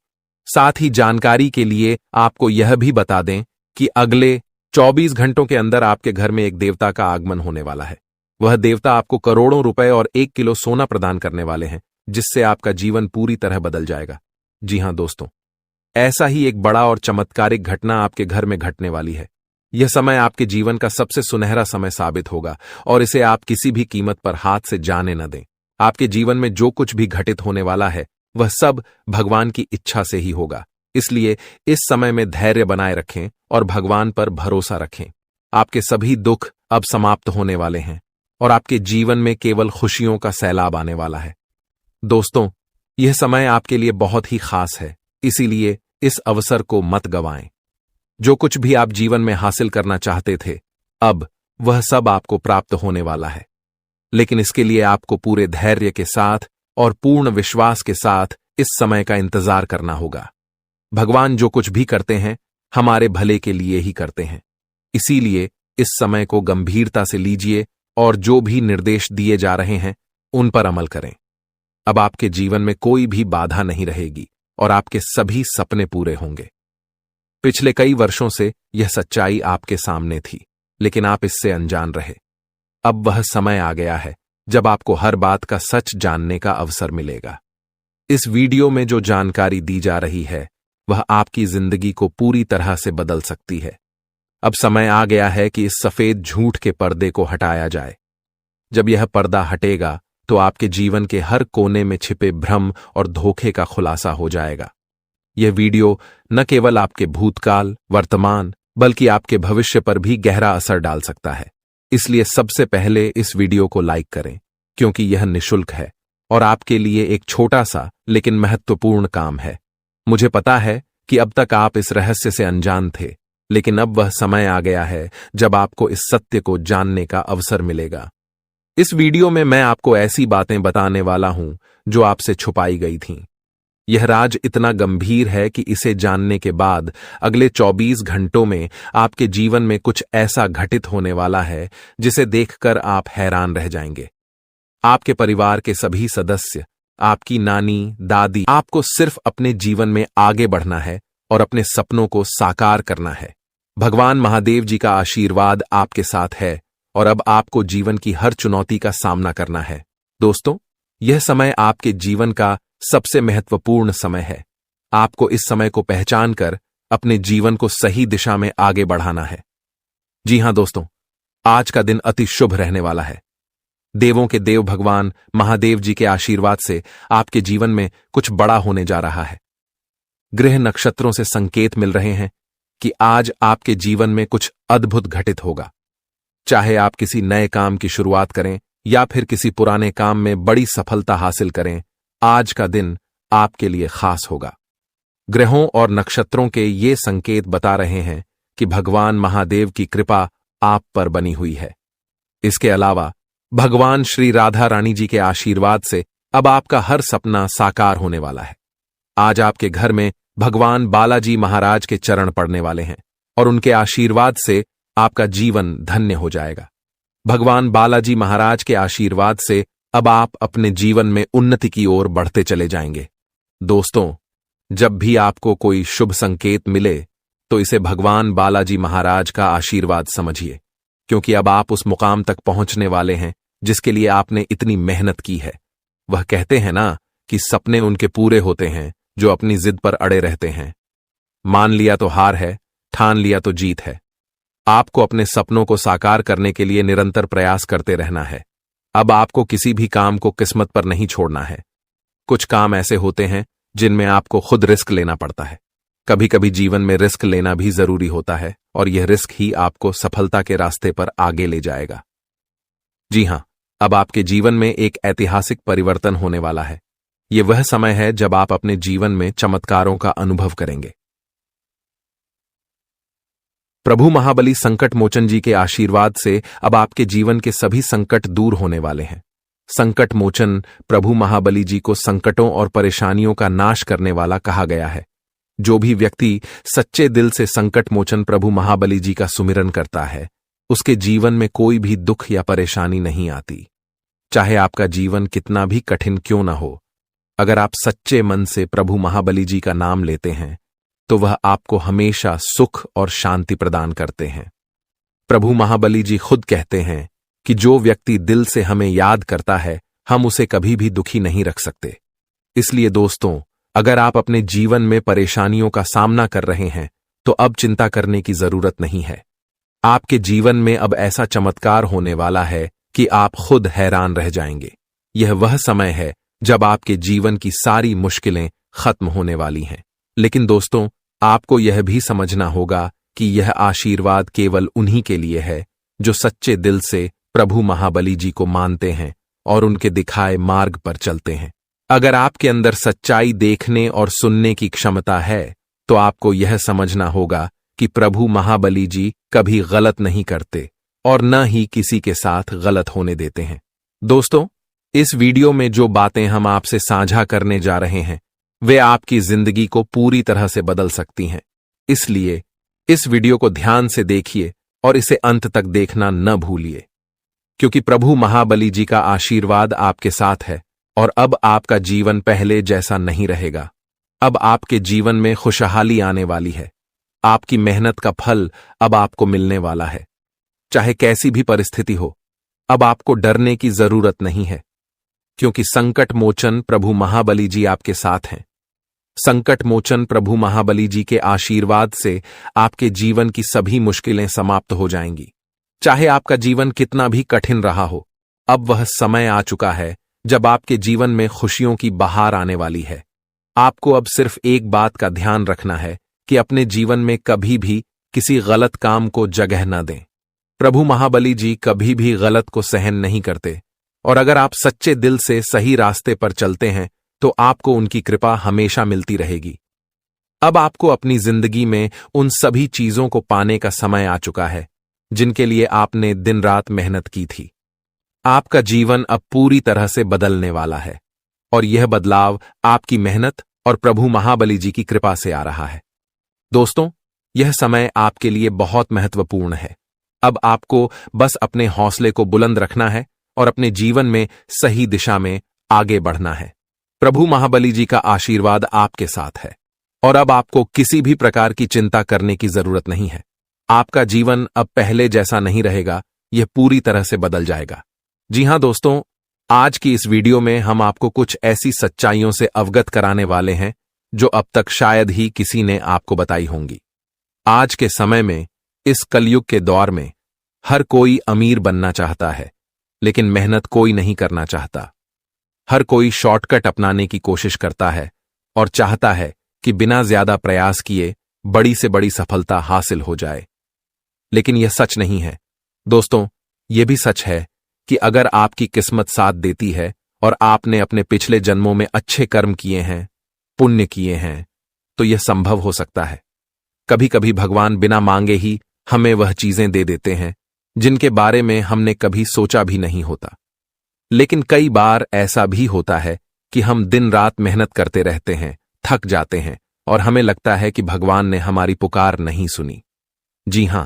साथ ही जानकारी के लिए आपको यह भी बता दें कि अगले 24 घंटों के अंदर आपके घर में एक देवता का आगमन होने वाला है। वह देवता आपको करोड़ों रुपए और 1 किलो सोना प्रदान करने वाले हैं, जिससे आपका जीवन पूरी तरह बदल जाएगा। जी हां दोस्तों, ऐसा ही एक बड़ा और चमत्कारिक घटना आपके घर में घटने वाली है। यह समय आपके जीवन का सबसे सुनहरा समय साबित होगा और इसे आप किसी भी कीमत पर हाथ से जाने न दें। आपके जीवन में जो कुछ भी घटित होने वाला है वह सब भगवान की इच्छा से ही होगा। इसलिए इस समय में धैर्य बनाए रखें और भगवान पर भरोसा रखें। आपके सभी दुख अब समाप्त होने वाले हैं और आपके जीवन में केवल खुशियों का सैलाब आने वाला है। दोस्तों, यह समय आपके लिए बहुत ही खास है, इसीलिए इस अवसर को मत गंवाएं। जो कुछ भी आप जीवन में हासिल करना चाहते थे, अब वह सब आपको प्राप्त होने वाला है। लेकिन इसके लिए आपको पूरे धैर्य के साथ और पूर्ण विश्वास के साथ इस समय का इंतजार करना होगा। भगवान जो कुछ भी करते हैं हमारे भले के लिए ही करते हैं। इसीलिए इस समय को गंभीरता से लीजिए और जो भी निर्देश दिए जा रहे हैं उन पर अमल करें। अब आपके जीवन में कोई भी बाधा नहीं रहेगी और आपके सभी सपने पूरे होंगे। पिछले कई वर्षों से यह सच्चाई आपके सामने थी, लेकिन आप इससे अनजान रहे। अब वह समय आ गया है जब आपको हर बात का सच जानने का अवसर मिलेगा। इस वीडियो में जो जानकारी दी जा रही है वह आपकी जिंदगी को पूरी तरह से बदल सकती है। अब समय आ गया है कि इस सफेद झूठ के पर्दे को हटाया जाए। जब यह पर्दा हटेगा तो आपके जीवन के हर कोने में छिपे भ्रम और धोखे का खुलासा हो जाएगा। यह वीडियो न केवल आपके भूतकाल, वर्तमान, बल्कि आपके भविष्य पर भी गहरा असर डाल सकता है। इसलिए सबसे पहले इस वीडियो को लाइक करें, क्योंकि यह निःशुल्क है और आपके लिए एक छोटा सा लेकिन महत्वपूर्ण काम है। मुझे पता है कि अब तक आप इस रहस्य से अनजान थे, लेकिन अब वह समय आ गया है जब आपको इस सत्य को जानने का अवसर मिलेगा। इस वीडियो में मैं आपको ऐसी बातें बताने वाला हूं जो आपसे छुपाई गई थीं। यह राज इतना गंभीर है कि इसे जानने के बाद अगले 24 घंटों में आपके जीवन में कुछ ऐसा घटित होने वाला है जिसे देखकर आप हैरान रह जाएंगे। आपके परिवार के सभी सदस्य, आपकी नानी, दादी, आपको सिर्फ अपने जीवन में आगे बढ़ना है और अपने सपनों को साकार करना है। भगवान महादेव जी का आशीर्वाद आपके साथ है और अब आपको जीवन की हर चुनौती का सामना करना है। दोस्तों, यह समय आपके जीवन का सबसे महत्वपूर्ण समय है। आपको इस समय को पहचान कर अपने जीवन को सही दिशा में आगे बढ़ाना है। जी हां दोस्तों, आज का दिन अति शुभ रहने वाला है। देवों के देव भगवान महादेव जी के आशीर्वाद से आपके जीवन में कुछ बड़ा होने जा रहा है। ग्रह नक्षत्रों से संकेत मिल रहे हैं कि आज आपके जीवन में कुछ अद्भुत घटित होगा। चाहे आप किसी नए काम की शुरुआत करें या फिर किसी पुराने काम में बड़ी सफलता हासिल करें, आज का दिन आपके लिए खास होगा। ग्रहों और नक्षत्रों के ये संकेत बता रहे हैं कि भगवान महादेव की कृपा आप पर बनी हुई है। इसके अलावा भगवान श्री राधा रानी जी के आशीर्वाद से अब आपका हर सपना साकार होने वाला है। आज आपके घर में भगवान बालाजी महाराज के चरण पड़ने वाले हैं और उनके आशीर्वाद से आपका जीवन धन्य हो जाएगा। भगवान बालाजी महाराज के आशीर्वाद से अब आप अपने जीवन में उन्नति की ओर बढ़ते चले जाएंगे। दोस्तों, जब भी आपको कोई शुभ संकेत मिले तो इसे भगवान बालाजी महाराज का आशीर्वाद समझिए, क्योंकि अब आप उस मुकाम तक पहुंचने वाले हैं जिसके लिए आपने इतनी मेहनत की है। वह कहते हैं ना कि सपने उनके पूरे होते हैं जो अपनी जिद पर अड़े रहते हैं। मान लिया तो हार है, ठान लिया तो जीत है। आपको अपने सपनों को साकार करने के लिए निरंतर प्रयास करते रहना है। अब आपको किसी भी काम को किस्मत पर नहीं छोड़ना है। कुछ काम ऐसे होते हैं जिनमें आपको खुद रिस्क लेना पड़ता है। कभी कभी जीवन में रिस्क लेना भी जरूरी होता है और यह रिस्क ही आपको सफलता के रास्ते पर आगे ले जाएगा। जी हां, अब आपके जीवन में एक ऐतिहासिक परिवर्तन होने वाला है। यह वह समय है जब आप अपने जीवन में चमत्कारों का अनुभव करेंगे। प्रभु महाबली संकट मोचन जी के आशीर्वाद से अब आपके जीवन के सभी संकट दूर होने वाले हैं। संकट मोचन प्रभु महाबली जी को संकटों और परेशानियों का नाश करने वाला कहा गया है। जो भी व्यक्ति सच्चे दिल से संकट मोचन प्रभु महाबली जी का सुमिरन करता है, उसके जीवन में कोई भी दुख या परेशानी नहीं आती, चाहे आपका जीवन कितना भी कठिन क्यों न हो। अगर आप सच्चे मन से प्रभु महाबली जी का नाम लेते हैं तो वह आपको हमेशा सुख और शांति प्रदान करते हैं। प्रभु महाबली जी खुद कहते हैं कि जो व्यक्ति दिल से हमें याद करता है, हम उसे कभी भी दुखी नहीं रख सकते। इसलिए दोस्तों, अगर आप अपने जीवन में परेशानियों का सामना कर रहे हैं तो अब चिंता करने की जरूरत नहीं है। आपके जीवन में अब ऐसा चमत्कार होने वाला है कि आप खुद हैरान रह जाएंगे। यह वह समय है जब आपके जीवन की सारी मुश्किलें खत्म होने वाली हैं। लेकिन दोस्तों, आपको यह भी समझना होगा कि यह आशीर्वाद केवल उन्हीं के लिए है जो सच्चे दिल से प्रभु महाबली जी को मानते हैं और उनके दिखाए मार्ग पर चलते हैं। अगर आपके अंदर सच्चाई देखने और सुनने की क्षमता है तो आपको यह समझना होगा कि प्रभु महाबली जी कभी गलत नहीं करते और न ही किसी के साथ गलत होने देते हैं। दोस्तों, इस वीडियो में जो बातें हम आपसे साझा करने जा रहे हैं वे आपकी जिंदगी को पूरी तरह से बदल सकती हैं। इसलिए इस वीडियो को ध्यान से देखिए और इसे अंत तक देखना न भूलिए, क्योंकि प्रभु महाबली जी का आशीर्वाद आपके साथ है और अब आपका जीवन पहले जैसा नहीं रहेगा। अब आपके जीवन में खुशहाली आने वाली है। आपकी मेहनत का फल अब आपको मिलने वाला है। चाहे कैसी भी परिस्थिति हो, अब आपको डरने की जरूरत नहीं है, क्योंकि संकट मोचन प्रभु महाबली जी आपके साथ हैं। संकट मोचन प्रभु महाबली जी के आशीर्वाद से आपके जीवन की सभी मुश्किलें समाप्त हो जाएंगी। चाहे आपका जीवन कितना भी कठिन रहा हो, अब वह समय आ चुका है जब आपके जीवन में खुशियों की बहार आने वाली है। आपको अब सिर्फ एक बात का ध्यान रखना है कि अपने जीवन में कभी भी किसी गलत काम को जगह न दें। प्रभु महाबली जी कभी भी गलत को सहन नहीं करते और अगर आप सच्चे दिल से सही रास्ते पर चलते हैं तो आपको उनकी कृपा हमेशा मिलती रहेगी। अब आपको अपनी जिंदगी में उन सभी चीजों को पाने का समय आ चुका है जिनके लिए आपने दिन रात मेहनत की थी। आपका जीवन अब पूरी तरह से बदलने वाला है और यह बदलाव आपकी मेहनत और प्रभु महाबली जी की कृपा से आ रहा है। दोस्तों, यह समय आपके लिए बहुत महत्वपूर्ण है। अब आपको बस अपने हौसले को बुलंद रखना है और अपने जीवन में सही दिशा में आगे बढ़ना है। प्रभु महाबली जी का आशीर्वाद आपके साथ है और अब आपको किसी भी प्रकार की चिंता करने की जरूरत नहीं है। आपका जीवन अब पहले जैसा नहीं रहेगा, यह पूरी तरह से बदल जाएगा। जी हां दोस्तों, आज की इस वीडियो में हम आपको कुछ ऐसी सच्चाइयों से अवगत कराने वाले हैं जो अब तक शायद ही किसी ने आपको बताई होंगी। आज के समय में, इस कलयुग के दौर में, हर कोई अमीर बनना चाहता है, लेकिन मेहनत कोई नहीं करना चाहता। हर कोई शॉर्टकट अपनाने की कोशिश करता है और चाहता है कि बिना ज्यादा प्रयास किए बड़ी से बड़ी सफलता हासिल हो जाए। लेकिन यह सच नहीं है। दोस्तों, यह भी सच है कि अगर आपकी किस्मत साथ देती है और आपने अपने पिछले जन्मों में अच्छे कर्म किए हैं पुण्य किए हैं तो यह संभव हो सकता है। कभी कभी भगवान बिना मांगे ही हमें वह चीजें दे देते हैं जिनके बारे में हमने कभी सोचा भी नहीं होता। लेकिन कई बार ऐसा भी होता है कि हम दिन रात मेहनत करते रहते हैं, थक जाते हैं और हमें लगता है कि भगवान ने हमारी पुकार नहीं सुनी। जी हां,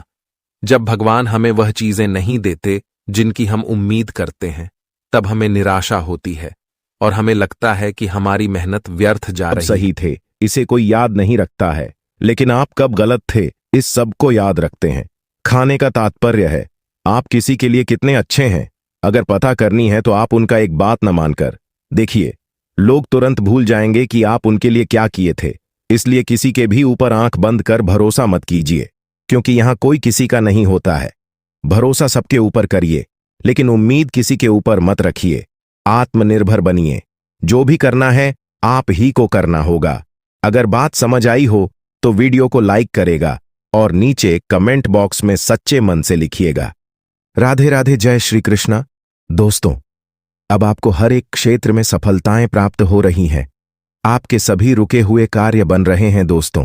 जब भगवान हमें वह चीजें नहीं देते जिनकी हम उम्मीद करते हैं, तब हमें निराशा होती है और हमें लगता है कि हमारी मेहनत व्यर्थ जा रही है। सही थे, इसे कोई याद नहीं रखता है, लेकिन आप कब गलत थे इस सब को याद रखते हैं। खाने का तात्पर्य है आप किसी के लिए कितने अच्छे हैं। अगर पता करनी है तो आप उनका एक बात न मानकर देखिए, लोग तुरंत भूल जाएंगे कि आप उनके लिए क्या किए थे। इसलिए किसी के भी ऊपर आंख बंद कर भरोसा मत कीजिए, क्योंकि यहां कोई किसी का नहीं होता है। भरोसा सबके ऊपर करिए, लेकिन उम्मीद किसी के ऊपर मत रखिए। आत्मनिर्भर बनिए, जो भी करना है आप ही को करना होगा। अगर बात समझ आई हो तो वीडियो को लाइक करेगा और नीचे कमेंट बॉक्स में सच्चे मन से लिखिएगा। राधे राधे, जय श्री कृष्णा। दोस्तों, अब आपको हर एक क्षेत्र में सफलताएं प्राप्त हो रही हैं। आपके सभी रुके हुए कार्य बन रहे हैं। दोस्तों,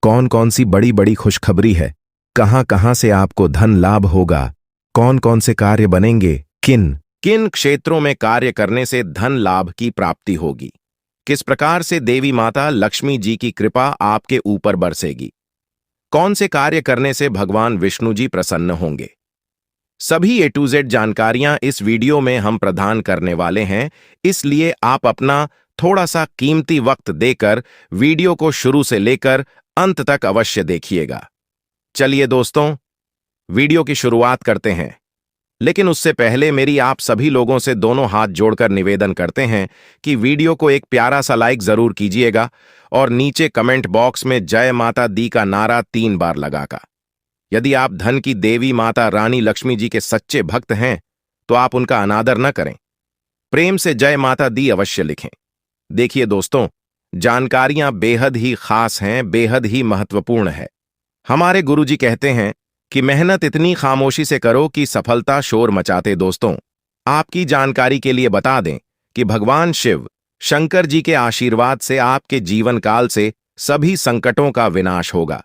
कौन कौन सी बड़ी बड़ी खुशखबरी है, कहां कहां से आपको धन लाभ होगा, कौन कौन से कार्य बनेंगे, किन किन क्षेत्रों में कार्य करने से धन लाभ की प्राप्ति होगी, किस प्रकार से देवी माता लक्ष्मी जी की कृपा आपके ऊपर बरसेगी, कौन से कार्य करने से भगवान विष्णु जी प्रसन्न होंगे, सभी A to Z जानकारियां इस वीडियो में हम प्रदान करने वाले हैं। इसलिए आप अपना थोड़ा सा कीमती वक्त देकर वीडियो को शुरू से लेकर अंत तक अवश्य देखिएगा। चलिए दोस्तों, वीडियो की शुरुआत करते हैं। लेकिन उससे पहले मेरी आप सभी लोगों से दोनों हाथ जोड़कर निवेदन करते हैं कि वीडियो को एक प्यारा सा लाइक जरूर कीजिएगा और नीचे कमेंट बॉक्स में जय माता दी का नारा 3 बार लगाकर। यदि आप धन की देवी माता रानी लक्ष्मी जी के सच्चे भक्त हैं तो आप उनका अनादर न करें, प्रेम से जय माता दी अवश्य लिखें। देखिए दोस्तों, जानकारियां बेहद ही खास हैं, बेहद ही महत्वपूर्ण है। हमारे गुरुजी कहते हैं कि मेहनत इतनी खामोशी से करो कि सफलता शोर मचाते। दोस्तों, आपकी जानकारी के लिए बता दें कि भगवान शिव शंकर जी के आशीर्वाद से आपके जीवन काल से सभी संकटों का विनाश होगा।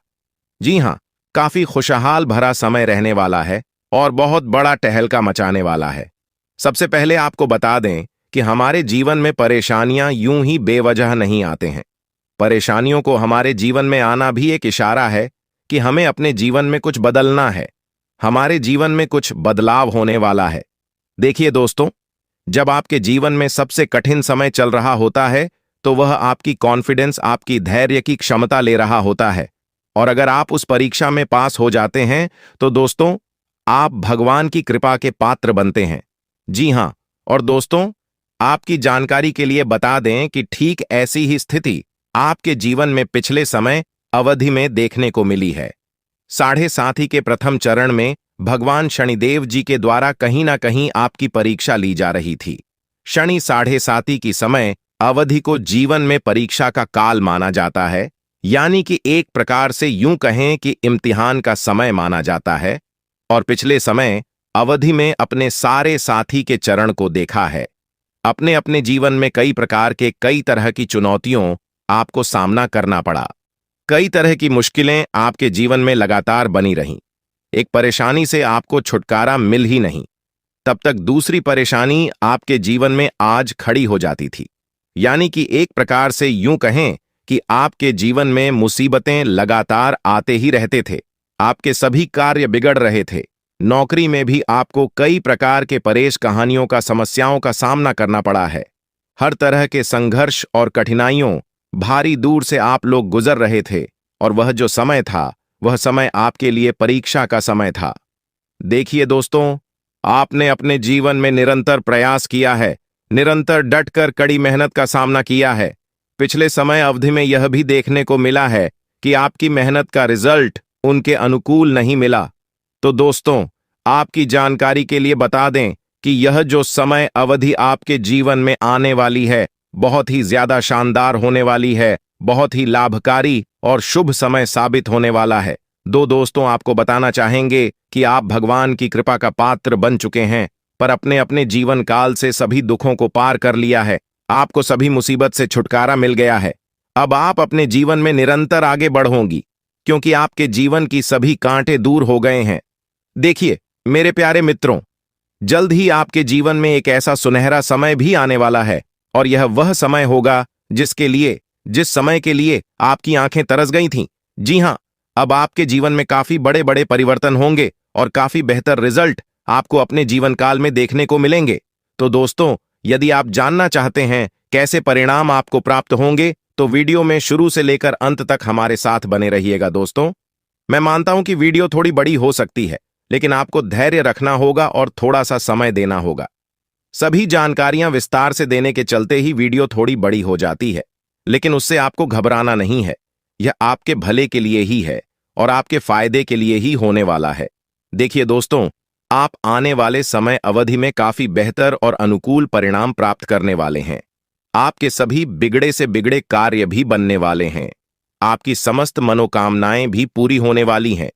जी हां, काफी खुशहाल भरा समय रहने वाला है और बहुत बड़ा टहलका मचाने वाला है। सबसे पहले आपको बता दें कि हमारे जीवन में परेशानियां यूं ही बेवजह नहीं आते हैं। परेशानियों को हमारे जीवन में आना भी एक इशारा है कि हमें अपने जीवन में कुछ बदलना है, हमारे जीवन में कुछ बदलाव होने वाला है। देखिए दोस्तों, जब आपके जीवन में सबसे कठिन समय चल रहा होता है तो वह आपकी कॉन्फिडेंस, आपकी धैर्य की क्षमता ले रहा होता है। और अगर आप उस परीक्षा में पास हो जाते हैं तो दोस्तों, आप भगवान की कृपा के पात्र बनते हैं। जी हां, और दोस्तों, आपकी जानकारी के लिए बता दें कि ठीक ऐसी ही स्थिति आपके जीवन में पिछले समय अवधि में देखने को मिली है। 7.5 के प्रथम चरण में भगवान शनिदेव जी के द्वारा कहीं ना कहीं आपकी परीक्षा ली जा रही थी। शनि 7.5 की समय अवधि को जीवन में परीक्षा का काल माना जाता है, यानी कि एक प्रकार से यूं कहें कि इम्तिहान का समय माना जाता है। और पिछले समय अवधि में अपने सारे साथी के चरण को देखा है। अपने अपने जीवन में कई प्रकार के कई तरह की चुनौतियों आपको सामना करना पड़ा। कई तरह की मुश्किलें आपके जीवन में लगातार बनी रहीं। एक परेशानी से आपको छुटकारा मिल ही नहीं, तब तक दूसरी परेशानी आपके जीवन में आज खड़ी हो जाती थी। यानी कि एक प्रकार से यूं कहें कि आपके जीवन में मुसीबतें लगातार आते ही रहते थे। आपके सभी कार्य बिगड़ रहे थे। नौकरी में भी आपको कई प्रकार के परेश कहानियों का, समस्याओं का सामना करना पड़ा है। हर तरह के संघर्ष और कठिनाइयों भारी दूर से आप लोग गुजर रहे थे और वह जो समय था वह समय आपके लिए परीक्षा का समय था। देखिए दोस्तों, आपने अपने जीवन में निरंतर प्रयास किया है, निरंतर डटकर कड़ी मेहनत का सामना किया है। पिछले समय अवधि में यह भी देखने को मिला है कि आपकी मेहनत का रिजल्ट उनके अनुकूल नहीं मिला। तो दोस्तों, आपकी जानकारी के लिए बता दें कि यह जो समय अवधि आपके जीवन में आने वाली है बहुत ही ज्यादा शानदार होने वाली है, बहुत ही लाभकारी और शुभ समय साबित होने वाला है। दोस्तों, आपको बताना चाहेंगे कि आप भगवान की कृपा का पात्र बन चुके हैं, पर अपने अपने जीवन काल से सभी दुखों को पार कर लिया है। आपको सभी मुसीबत से छुटकारा मिल गया है। अब आप अपने जीवन में निरंतर आगे बढ़ोगी, क्योंकि आपके जीवन की सभी कांटे दूर हो गए हैं। देखिए मेरे प्यारे मित्रों, जल्द ही आपके जीवन में एक ऐसा सुनहरा समय भी आने वाला है, और यह वह समय होगा जिस समय के लिए आपकी आंखें तरस गई थीं। जी हां, अब आपके जीवन में काफी बड़े बड़े परिवर्तन होंगे और काफी बेहतर रिजल्ट आपको अपने जीवन काल में देखने को मिलेंगे। तो दोस्तों, यदि आप जानना चाहते हैं कैसे परिणाम आपको प्राप्त होंगे, तो वीडियो में शुरू से लेकर अंत तक हमारे साथ बने रहिएगा। दोस्तों, मैं मानता हूं कि वीडियो थोड़ी बड़ी हो सकती है, लेकिन आपको धैर्य रखना होगा और थोड़ा सा समय देना होगा। सभी जानकारियां विस्तार से देने के चलते ही वीडियो थोड़ी बड़ी हो जाती है, लेकिन उससे आपको घबराना नहीं है। यह आपके भले के लिए ही है और आपके फायदे के लिए ही होने वाला है। देखिए दोस्तों, आप आने वाले समय अवधि में काफी बेहतर और अनुकूल परिणाम प्राप्त करने वाले हैं। आपके सभी बिगड़े से बिगड़े कार्य भी बनने वाले हैं। आपकी समस्त मनोकामनाएं भी पूरी होने वाली हैं।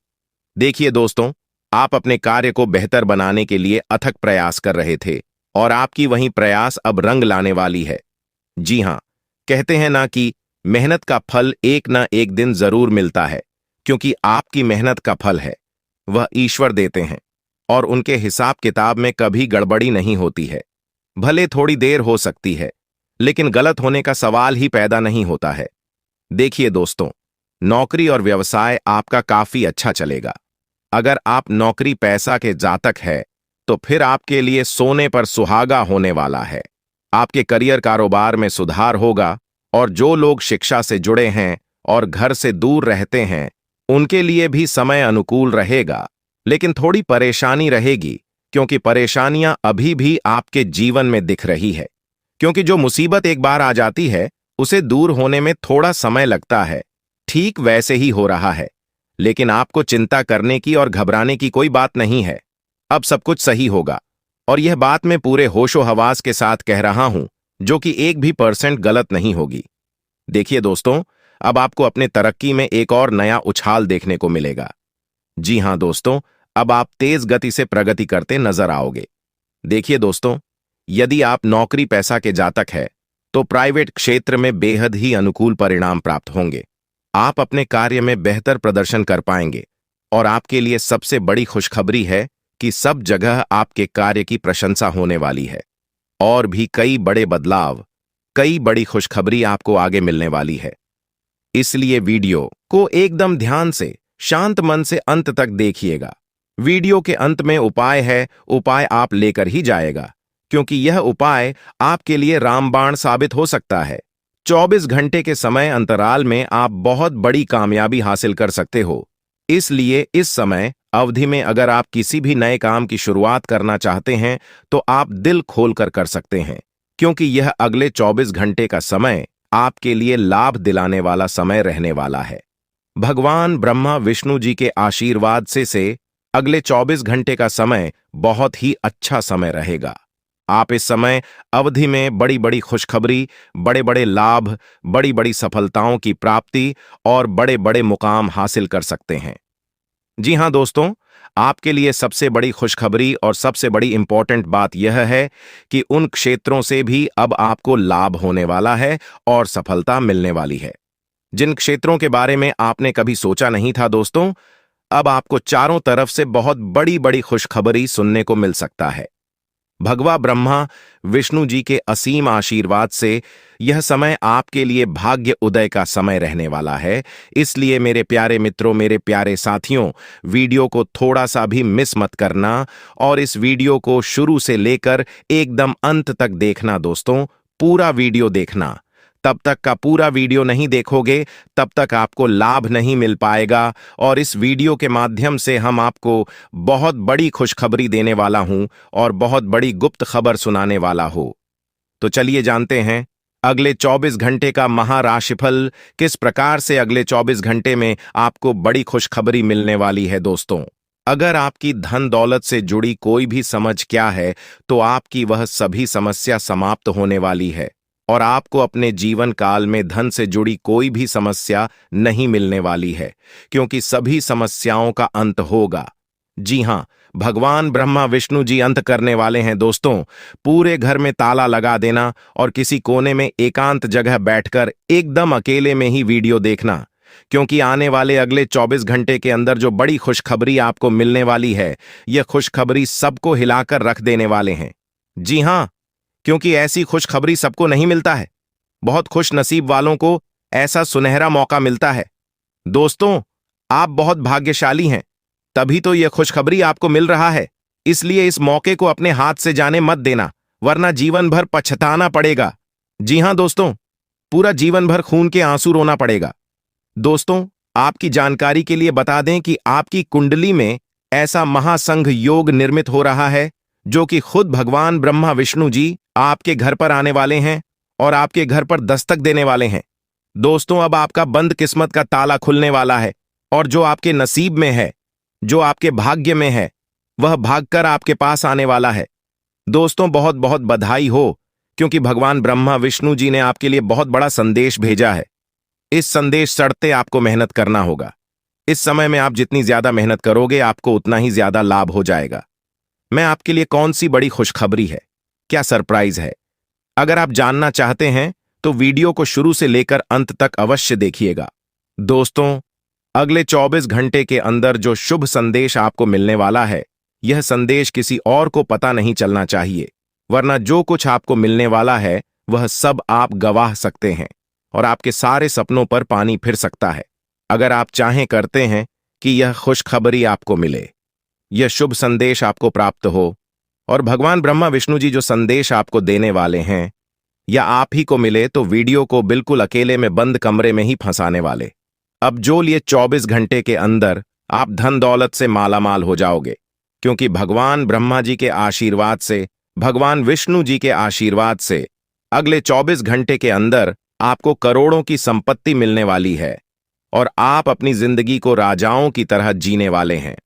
देखिए दोस्तों, आप अपने कार्य को बेहतर बनाने के लिए अथक प्रयास कर रहे थे, और आपकी वही प्रयास अब रंग लाने वाली है। जी हां, कहते हैं ना कि मेहनत का फल एक ना एक दिन जरूर मिलता है, क्योंकि आपकी मेहनत का फल है वह ईश्वर देते हैं, और उनके हिसाब किताब में कभी गड़बड़ी नहीं होती है। भले थोड़ी देर हो सकती है, लेकिन गलत होने का सवाल ही पैदा नहीं होता है। देखिए दोस्तों, नौकरी और व्यवसाय आपका काफी अच्छा चलेगा। अगर आप नौकरी पैसा के जातक है, तो फिर आपके लिए सोने पर सुहागा होने वाला है। आपके करियर कारोबार में सुधार होगा, और जो लोग शिक्षा से जुड़े हैं और घर से दूर रहते हैं, उनके लिए भी समय अनुकूल रहेगा। लेकिन थोड़ी परेशानी रहेगी, क्योंकि परेशानियां अभी भी आपके जीवन में दिख रही है। क्योंकि जो मुसीबत एक बार आ जाती है, उसे दूर होने में थोड़ा समय लगता है। ठीक वैसे ही हो रहा है, लेकिन आपको चिंता करने की और घबराने की कोई बात नहीं है। अब सब कुछ सही होगा, और यह बात मैं पूरे होशो हवास के साथ कह रहा हूं, जो कि 1% गलत नहीं होगी। देखिए दोस्तों, अब आपको अपने तरक्की में एक और नया उछाल देखने को मिलेगा। जी हां दोस्तों, अब आप तेज गति से प्रगति करते नजर आओगे। देखिए दोस्तों, यदि आप नौकरी पैसा के जातक है, तो प्राइवेट क्षेत्र में बेहद ही अनुकूल परिणाम प्राप्त होंगे। आप अपने कार्य में बेहतर प्रदर्शन कर पाएंगे, और आपके लिए सबसे बड़ी खुशखबरी है कि सब जगह आपके कार्य की प्रशंसा होने वाली है। और भी कई बड़े बदलाव, कई बड़ी खुशखबरी आपको आगे मिलने वाली है। इसलिए वीडियो को एकदम ध्यान से, शांत मन से अंत तक देखिएगा। वीडियो के अंत में उपाय है, उपाय आप लेकर ही जाएगा, क्योंकि यह उपाय आपके लिए रामबाण साबित हो सकता है। 24 घंटे के समय अंतराल में आप बहुत बड़ी कामयाबी हासिल कर सकते हो। इसलिए इस समय अवधि में अगर आप किसी भी नए काम की शुरुआत करना चाहते हैं, तो आप दिल खोलकर कर सकते हैं, क्योंकि यह अगले 24 घंटे का समय आपके लिए लाभ दिलाने वाला समय रहने वाला है। भगवान ब्रह्मा विष्णु जी के आशीर्वाद से अगले 24 घंटे का समय बहुत ही अच्छा समय रहेगा। आप इस समय अवधि में बड़ी बड़ी खुशखबरी, बड़े बड़े लाभ, बड़ी बड़ी सफलताओं की प्राप्ति और बड़े बड़े मुकाम हासिल कर सकते हैं। जी हां दोस्तों, आपके लिए सबसे बड़ी खुशखबरी और सबसे बड़ी इंपॉर्टेंट बात यह है कि उन क्षेत्रों से भी अब आपको लाभ होने वाला है और सफलता मिलने वाली है, जिन क्षेत्रों के बारे में आपने कभी सोचा नहीं था। दोस्तों, अब आपको चारों तरफ से बहुत बड़ी बड़ी खुशखबरी सुनने को मिल सकता है। भगवा ब्रह्मा विष्णु जी के असीम आशीर्वाद से यह समय आपके लिए भाग्य उदय का समय रहने वाला है। इसलिए मेरे प्यारे मित्रों, मेरे प्यारे साथियों, वीडियो को थोड़ा सा भी मिस मत करना, और इस वीडियो को शुरू से लेकर एकदम अंत तक देखना। दोस्तों, पूरा वीडियो देखना। तब तक का पूरा वीडियो नहीं देखोगे, तब तक आपको लाभ नहीं मिल पाएगा, और इस वीडियो के माध्यम से हम आपको बहुत बड़ी खुशखबरी देने वाला हूं और बहुत बड़ी गुप्त खबर सुनाने वाला हो। तो चलिए जानते हैं अगले 24 घंटे का महाराशिफल, किस प्रकार से अगले 24 घंटे में आपको बड़ी खुशखबरी मिलने वाली है। दोस्तों, अगर आपकी धन दौलत से जुड़ी कोई भी समझ क्या है, तो आपकी वह सभी समस्या समाप्त होने वाली है, और आपको अपने जीवन काल में धन से जुड़ी कोई भी समस्या नहीं मिलने वाली है, क्योंकि सभी समस्याओं का अंत होगा। जी हां, भगवान ब्रह्मा विष्णु जी अंत करने वाले हैं दोस्तों। पूरे घर में ताला लगा देना और किसी कोने में एकांत जगह बैठकर एकदम अकेले में ही वीडियो देखना, क्योंकि आने वाले अगले 24 घंटे के अंदर जो बड़ी खुशखबरी आपको मिलने वाली है, यह खुशखबरी सबको हिलाकर रख देने वाले हैं। जी हां, क्योंकि ऐसी खुशखबरी सबको नहीं मिलता है। बहुत खुश नसीब वालों को ऐसा सुनहरा मौका मिलता है। दोस्तों, आप बहुत भाग्यशाली हैं, तभी तो यह खुशखबरी आपको मिल रहा है। इसलिए इस मौके को अपने हाथ से जाने मत देना, वरना जीवन भर पछताना पड़ेगा। जी हां दोस्तों, पूरा जीवन भर खून के आंसू रोना पड़ेगा। दोस्तों, आपकी जानकारी के लिए बता दें कि आपकी कुंडली में ऐसा महासंघ योग निर्मित हो रहा है, जो कि खुद भगवान ब्रह्मा विष्णु जी आपके घर पर आने वाले हैं और आपके घर पर दस्तक देने वाले हैं। दोस्तों, अब आपका बंद किस्मत का ताला खुलने वाला है और जो आपके नसीब में है, जो आपके भाग्य में है, वह भागकर आपके पास आने वाला है। दोस्तों, बहुत बहुत बधाई हो, क्योंकि भगवान ब्रह्मा विष्णु जी ने आपके लिए बहुत बड़ा संदेश भेजा है। इस संदेश सड़ते आपको मेहनत करना होगा। इस समय में आप जितनी ज्यादा मेहनत करोगे, आपको उतना ही ज्यादा लाभ हो जाएगा। मैं आपके लिए कौन सी बड़ी खुशखबरी है, क्या सरप्राइज है, अगर आप जानना चाहते हैं तो वीडियो को शुरू से लेकर अंत तक अवश्य देखिएगा। दोस्तों, अगले 24 घंटे के अंदर जो शुभ संदेश आपको मिलने वाला है, यह संदेश किसी और को पता नहीं चलना चाहिए, वरना जो कुछ आपको मिलने वाला है वह सब आप गवाह सकते हैं और आपके सारे सपनों पर पानी फिर सकता है। अगर आप चाहें करते हैं कि यह खुशखबरी आपको मिले, यह शुभ संदेश आपको प्राप्त हो और भगवान ब्रह्मा विष्णु जी जो संदेश आपको देने वाले हैं या आप ही को मिले, तो वीडियो को बिल्कुल अकेले में बंद कमरे में ही फंसाने वाले। अब जो लिए 24 घंटे के अंदर आप धन दौलत से मालामाल हो जाओगे, क्योंकि भगवान ब्रह्मा जी के आशीर्वाद से, भगवान विष्णु जी के आशीर्वाद से अगले 24 घंटे के अंदर आपको करोड़ों की संपत्ति मिलने वाली है और आप अपनी जिंदगी को राजाओं की तरह जीने वाले हैं।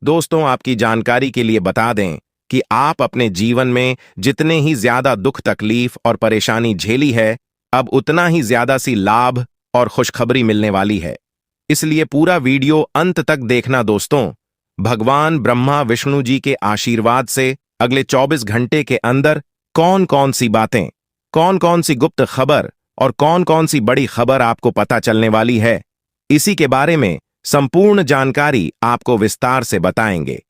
दोस्तों, आपकी जानकारी के लिए बता दें कि आप अपने जीवन में जितने ही ज्यादा दुख तकलीफ और परेशानी झेली है, अब उतना ही ज्यादा सी लाभ और खुशखबरी मिलने वाली है। इसलिए पूरा वीडियो अंत तक देखना दोस्तों। भगवान ब्रह्मा विष्णु जी के आशीर्वाद से अगले 24 घंटे के अंदर कौन कौन सी बातें, कौन कौन सी गुप्त खबर और कौन कौन सी बड़ी खबर आपको पता चलने वाली है, इसी के बारे में संपूर्ण जानकारी आपको विस्तार से बताएंगे,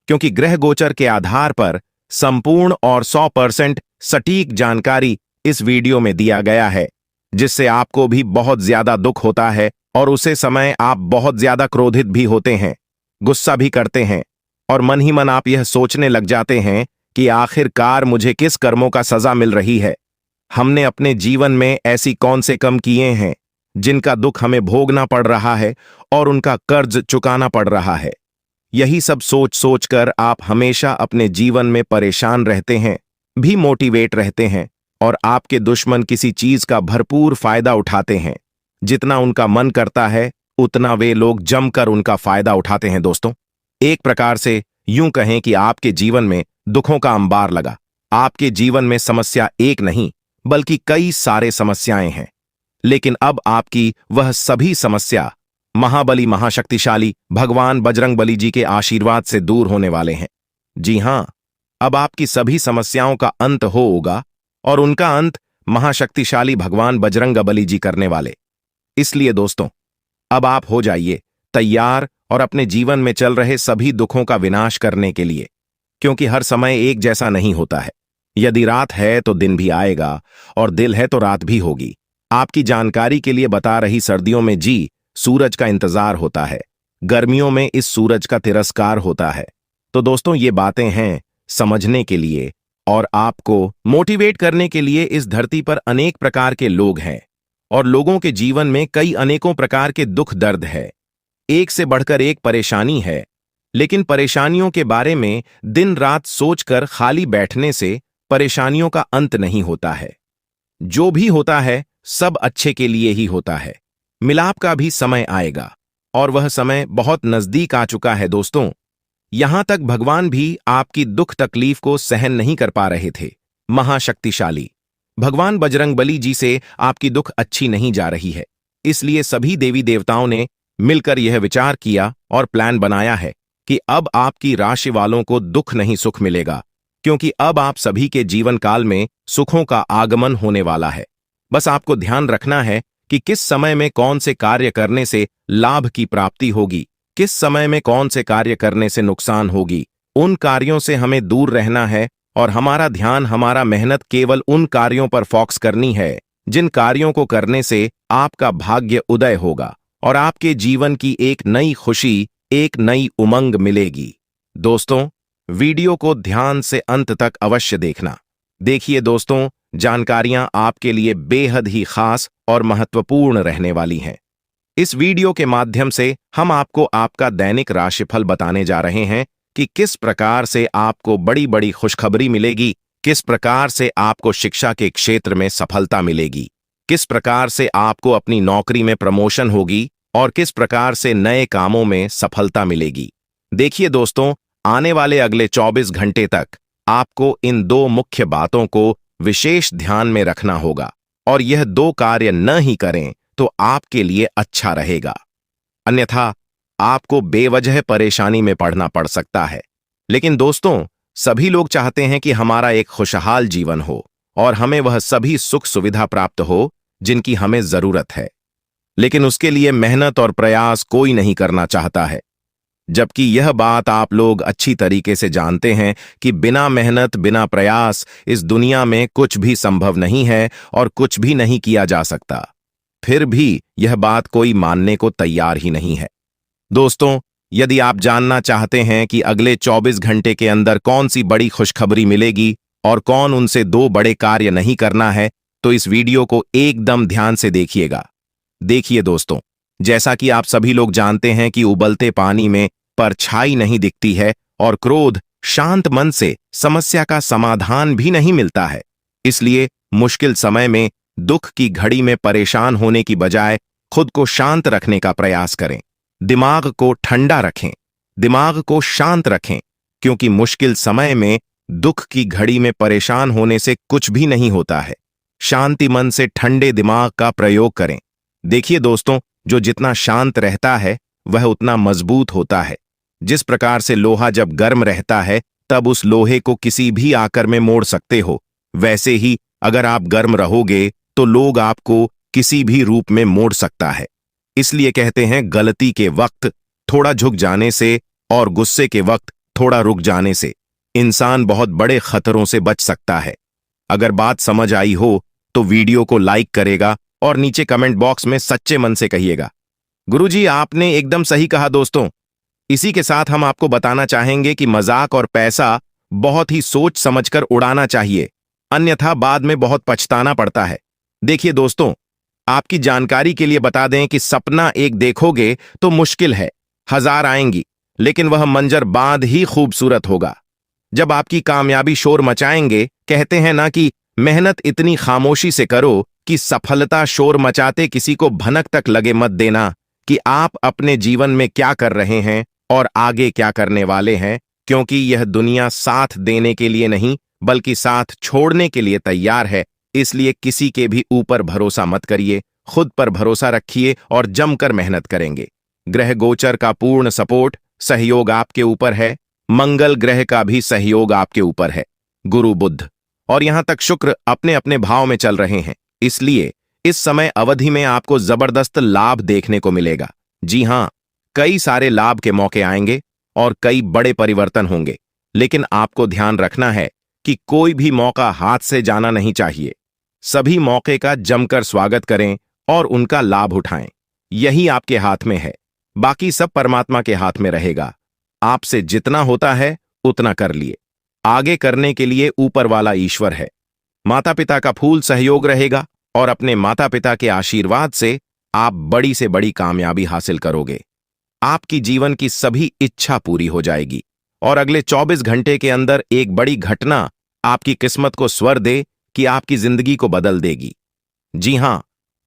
क्योंकि ग्रह गोचर के आधार पर संपूर्ण और 100% सटीक जानकारी इस वीडियो में दिया गया है, जिससे आपको भी बहुत ज्यादा दुख होता है और उसे समय आप बहुत ज्यादा क्रोधित भी होते हैं, गुस्सा भी करते हैं और मन ही मन आप यह सोचने लग जाते हैं कि आखिरकार मुझे किस कर्मों का सजा मिल रही है। हमने अपने जीवन में ऐसी कौन से कर्म किए हैं जिनका दुख हमें भोगना पड़ रहा है और उनका कर्ज चुकाना पड़ रहा है। यही सब सोच सोचकर आप हमेशा अपने जीवन में परेशान रहते हैं, भी मोटिवेट रहते हैं और आपके दुश्मन किसी चीज का भरपूर फायदा उठाते हैं। जितना उनका मन करता है उतना वे लोग जमकर उनका फायदा उठाते हैं। दोस्तों, एक प्रकार से यूं कहें कि आपके जीवन में दुखों का अंबार लगा। आपके जीवन में समस्या एक नहीं बल्कि कई सारे समस्याएं हैं, लेकिन अब आपकी वह सभी समस्या महाबली महाशक्तिशाली भगवान बजरंगबली जी के आशीर्वाद से दूर होने वाले हैं। जी हां, अब आपकी सभी समस्याओं का अंत होगा और उनका अंत महाशक्तिशाली भगवान बजरंगबली जी करने वाले। इसलिए दोस्तों, अब आप हो जाइए तैयार और अपने जीवन में चल रहे सभी दुखों का विनाश करने के लिए, क्योंकि हर समय एक जैसा नहीं होता है। यदि रात है तो दिन भी आएगा और दिल है तो रात भी होगी। आपकी जानकारी के लिए बता रही, सर्दियों में जी सूरज का इंतजार होता है, गर्मियों में इस सूरज का तिरस्कार होता है। तो दोस्तों, ये बातें हैं समझने के लिए और आपको मोटिवेट करने के लिए। इस धरती पर अनेक प्रकार के लोग हैं और लोगों के जीवन में कई अनेकों प्रकार के दुख दर्द है, एक से बढ़कर एक परेशानी है, लेकिन परेशानियों के बारे में दिन रात सोचकर खाली बैठने से परेशानियों का अंत नहीं होता है। जो भी होता है सब अच्छे के लिए ही होता है। मिलाप का भी समय आएगा और वह समय बहुत नजदीक आ चुका है। दोस्तों, यहां तक भगवान भी आपकी दुख तकलीफ को सहन नहीं कर पा रहे थे। महाशक्तिशाली भगवान बजरंगबली जी से आपकी दुख अच्छी नहीं जा रही है, इसलिए सभी देवी देवताओं ने मिलकर यह विचार किया और प्लान बनाया है कि अब आपकी राशि वालों को दुख नहीं सुख मिलेगा, क्योंकि अब आप सभी के जीवन काल में सुखों का आगमन होने वाला है। बस आपको ध्यान रखना है कि किस समय में कौन से कार्य करने से लाभ की प्राप्ति होगी, किस समय में कौन से कार्य करने से नुकसान होगी। उन कार्यों से हमें दूर रहना है और हमारा ध्यान, हमारा मेहनत केवल उन कार्यों पर फोकस करनी है जिन कार्यों को करने से आपका भाग्य उदय होगा और आपके जीवन की एक नई खुशी, एक नई उमंग मिलेगी। दोस्तों, वीडियो को ध्यान से अंत तक अवश्य देखना। देखिए दोस्तों, जानकारियां आपके लिए बेहद ही खास और महत्वपूर्ण रहने वाली हैं। इस वीडियो के माध्यम से हम आपको आपका दैनिक राशिफल बताने जा रहे हैं कि किस प्रकार से आपको बड़ी बड़ी खुशखबरी मिलेगी, किस प्रकार से आपको शिक्षा के क्षेत्र में सफलता मिलेगी, किस प्रकार से आपको अपनी नौकरी में प्रमोशन होगी और किस प्रकार से नए कामों में सफलता मिलेगी। देखिए दोस्तों, आने वाले अगले 24 घंटे तक आपको इन दो मुख्य बातों को विशेष ध्यान में रखना होगा और यह दो कार्य न ही करें तो आपके लिए अच्छा रहेगा, अन्यथा आपको बेवजह परेशानी में पड़ना पड़ सकता है। लेकिन दोस्तों, सभी लोग चाहते हैं कि हमारा एक खुशहाल जीवन हो और हमें वह सभी सुख सुविधा प्राप्त हो जिनकी हमें जरूरत है, लेकिन उसके लिए मेहनत और प्रयास कोई नहीं करना चाहता है। जबकि यह बात आप लोग अच्छी तरीके से जानते हैं कि बिना मेहनत, बिना प्रयास इस दुनिया में कुछ भी संभव नहीं है और कुछ भी नहीं किया जा सकता। फिर भी यह बात कोई मानने को तैयार ही नहीं है। दोस्तों, यदि आप जानना चाहते हैं कि अगले 24 घंटे के अंदर कौन सी बड़ी खुशखबरी मिलेगी और कौन उनसे दो बड़े कार्य नहीं करना है, तो इस वीडियो को एकदम ध्यान से देखिएगा। देखिए दोस्तों, जैसा कि आप सभी लोग जानते हैं कि उबलते पानी में परछाई नहीं दिखती है और क्रोध, शांत मन से समस्या का समाधान भी नहीं मिलता है। इसलिए मुश्किल समय में, दुख की घड़ी में परेशान होने की बजाय खुद को शांत रखने का प्रयास करें। दिमाग को ठंडा रखें, दिमाग को शांत रखें, क्योंकि मुश्किल समय में, दुख की घड़ी में परेशान होने से कुछ भी नहीं होता है। शांति मन से ठंडे दिमाग का प्रयोग करें। देखिए दोस्तों, जो जितना शांत रहता है वह उतना मजबूत होता है। जिस प्रकार से लोहा जब गर्म रहता है तब उस लोहे को किसी भी आकर में मोड़ सकते हो, वैसे ही अगर आप गर्म रहोगे तो लोग आपको किसी भी रूप में मोड़ सकता है। इसलिए कहते हैं, गलती के वक्त थोड़ा झुक जाने से और गुस्से के वक्त थोड़ा रुक जाने से इंसान बहुत बड़े खतरों से बच सकता है। अगर बात समझ आई हो तो वीडियो को लाइक करेगा और नीचे कमेंट बॉक्स में सच्चे मन से कहिएगा, गुरुजी आपने एकदम सही कहा। दोस्तों, इसी के साथ हम आपको बताना चाहेंगे कि मजाक और पैसा बहुत ही सोच समझकर उड़ाना चाहिए, अन्यथा बाद में बहुत पछताना पड़ता है। देखिए दोस्तों, आपकी जानकारी के लिए बता दें कि सपना एक देखोगे तो मुश्किल है, 1000 आएंगी, लेकिन वह मंजर बाद ही खूबसूरत होगा। जब आपकी कामयाबी शोर मचाएंगे, कहते हैं ना कि मेहनत इतनी खामोशी से करो कि सफलता शोर मचाते किसी को भनक तक लगे मत देना कि आप अपने जीवन में क्या कर रहे हैं और आगे क्या करने वाले हैं, क्योंकि यह दुनिया साथ देने के लिए नहीं बल्कि साथ छोड़ने के लिए तैयार है। इसलिए किसी के भी ऊपर भरोसा मत करिए, खुद पर भरोसा रखिए और जमकर मेहनत करेंगे। ग्रह गोचर का पूर्ण सपोर्ट, सहयोग आपके ऊपर है। मंगल ग्रह का भी सहयोग आपके ऊपर है। गुरु, बुध और यहां तक शुक्र अपने अपने भाव में चल रहे हैं, इसलिए इस समय अवधि में आपको जबरदस्त लाभ देखने को मिलेगा। जी हां, कई सारे लाभ के मौके आएंगे और कई बड़े परिवर्तन होंगे, लेकिन आपको ध्यान रखना है कि कोई भी मौका हाथ से जाना नहीं चाहिए। सभी मौके का जमकर स्वागत करें और उनका लाभ उठाएं। यही आपके हाथ में है, बाकी सब परमात्मा के हाथ में रहेगा। आपसे जितना होता है उतना कर लिए, आगे करने के लिए ऊपर वाला ईश्वर है। माता पिता का फूल सहयोग रहेगा और अपने माता पिता के आशीर्वाद से आप बड़ी से बड़ी कामयाबी हासिल करोगे। आपकी जीवन की सभी इच्छा पूरी हो जाएगी और अगले 24 घंटे के अंदर एक बड़ी घटना आपकी किस्मत को स्वर दे कि आपकी जिंदगी को बदल देगी। जी हां,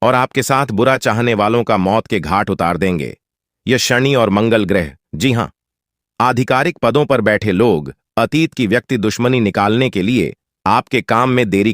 और आपके साथ बुरा चाहने वालों का मौत के घाट उतार देंगे। यह शनि और मंगल ग्रह, जी हां, आधिकारिक पदों पर बैठे लोग अतीत की व्यक्ति दुश्मनी निकालने के लिए आपके काम में देरी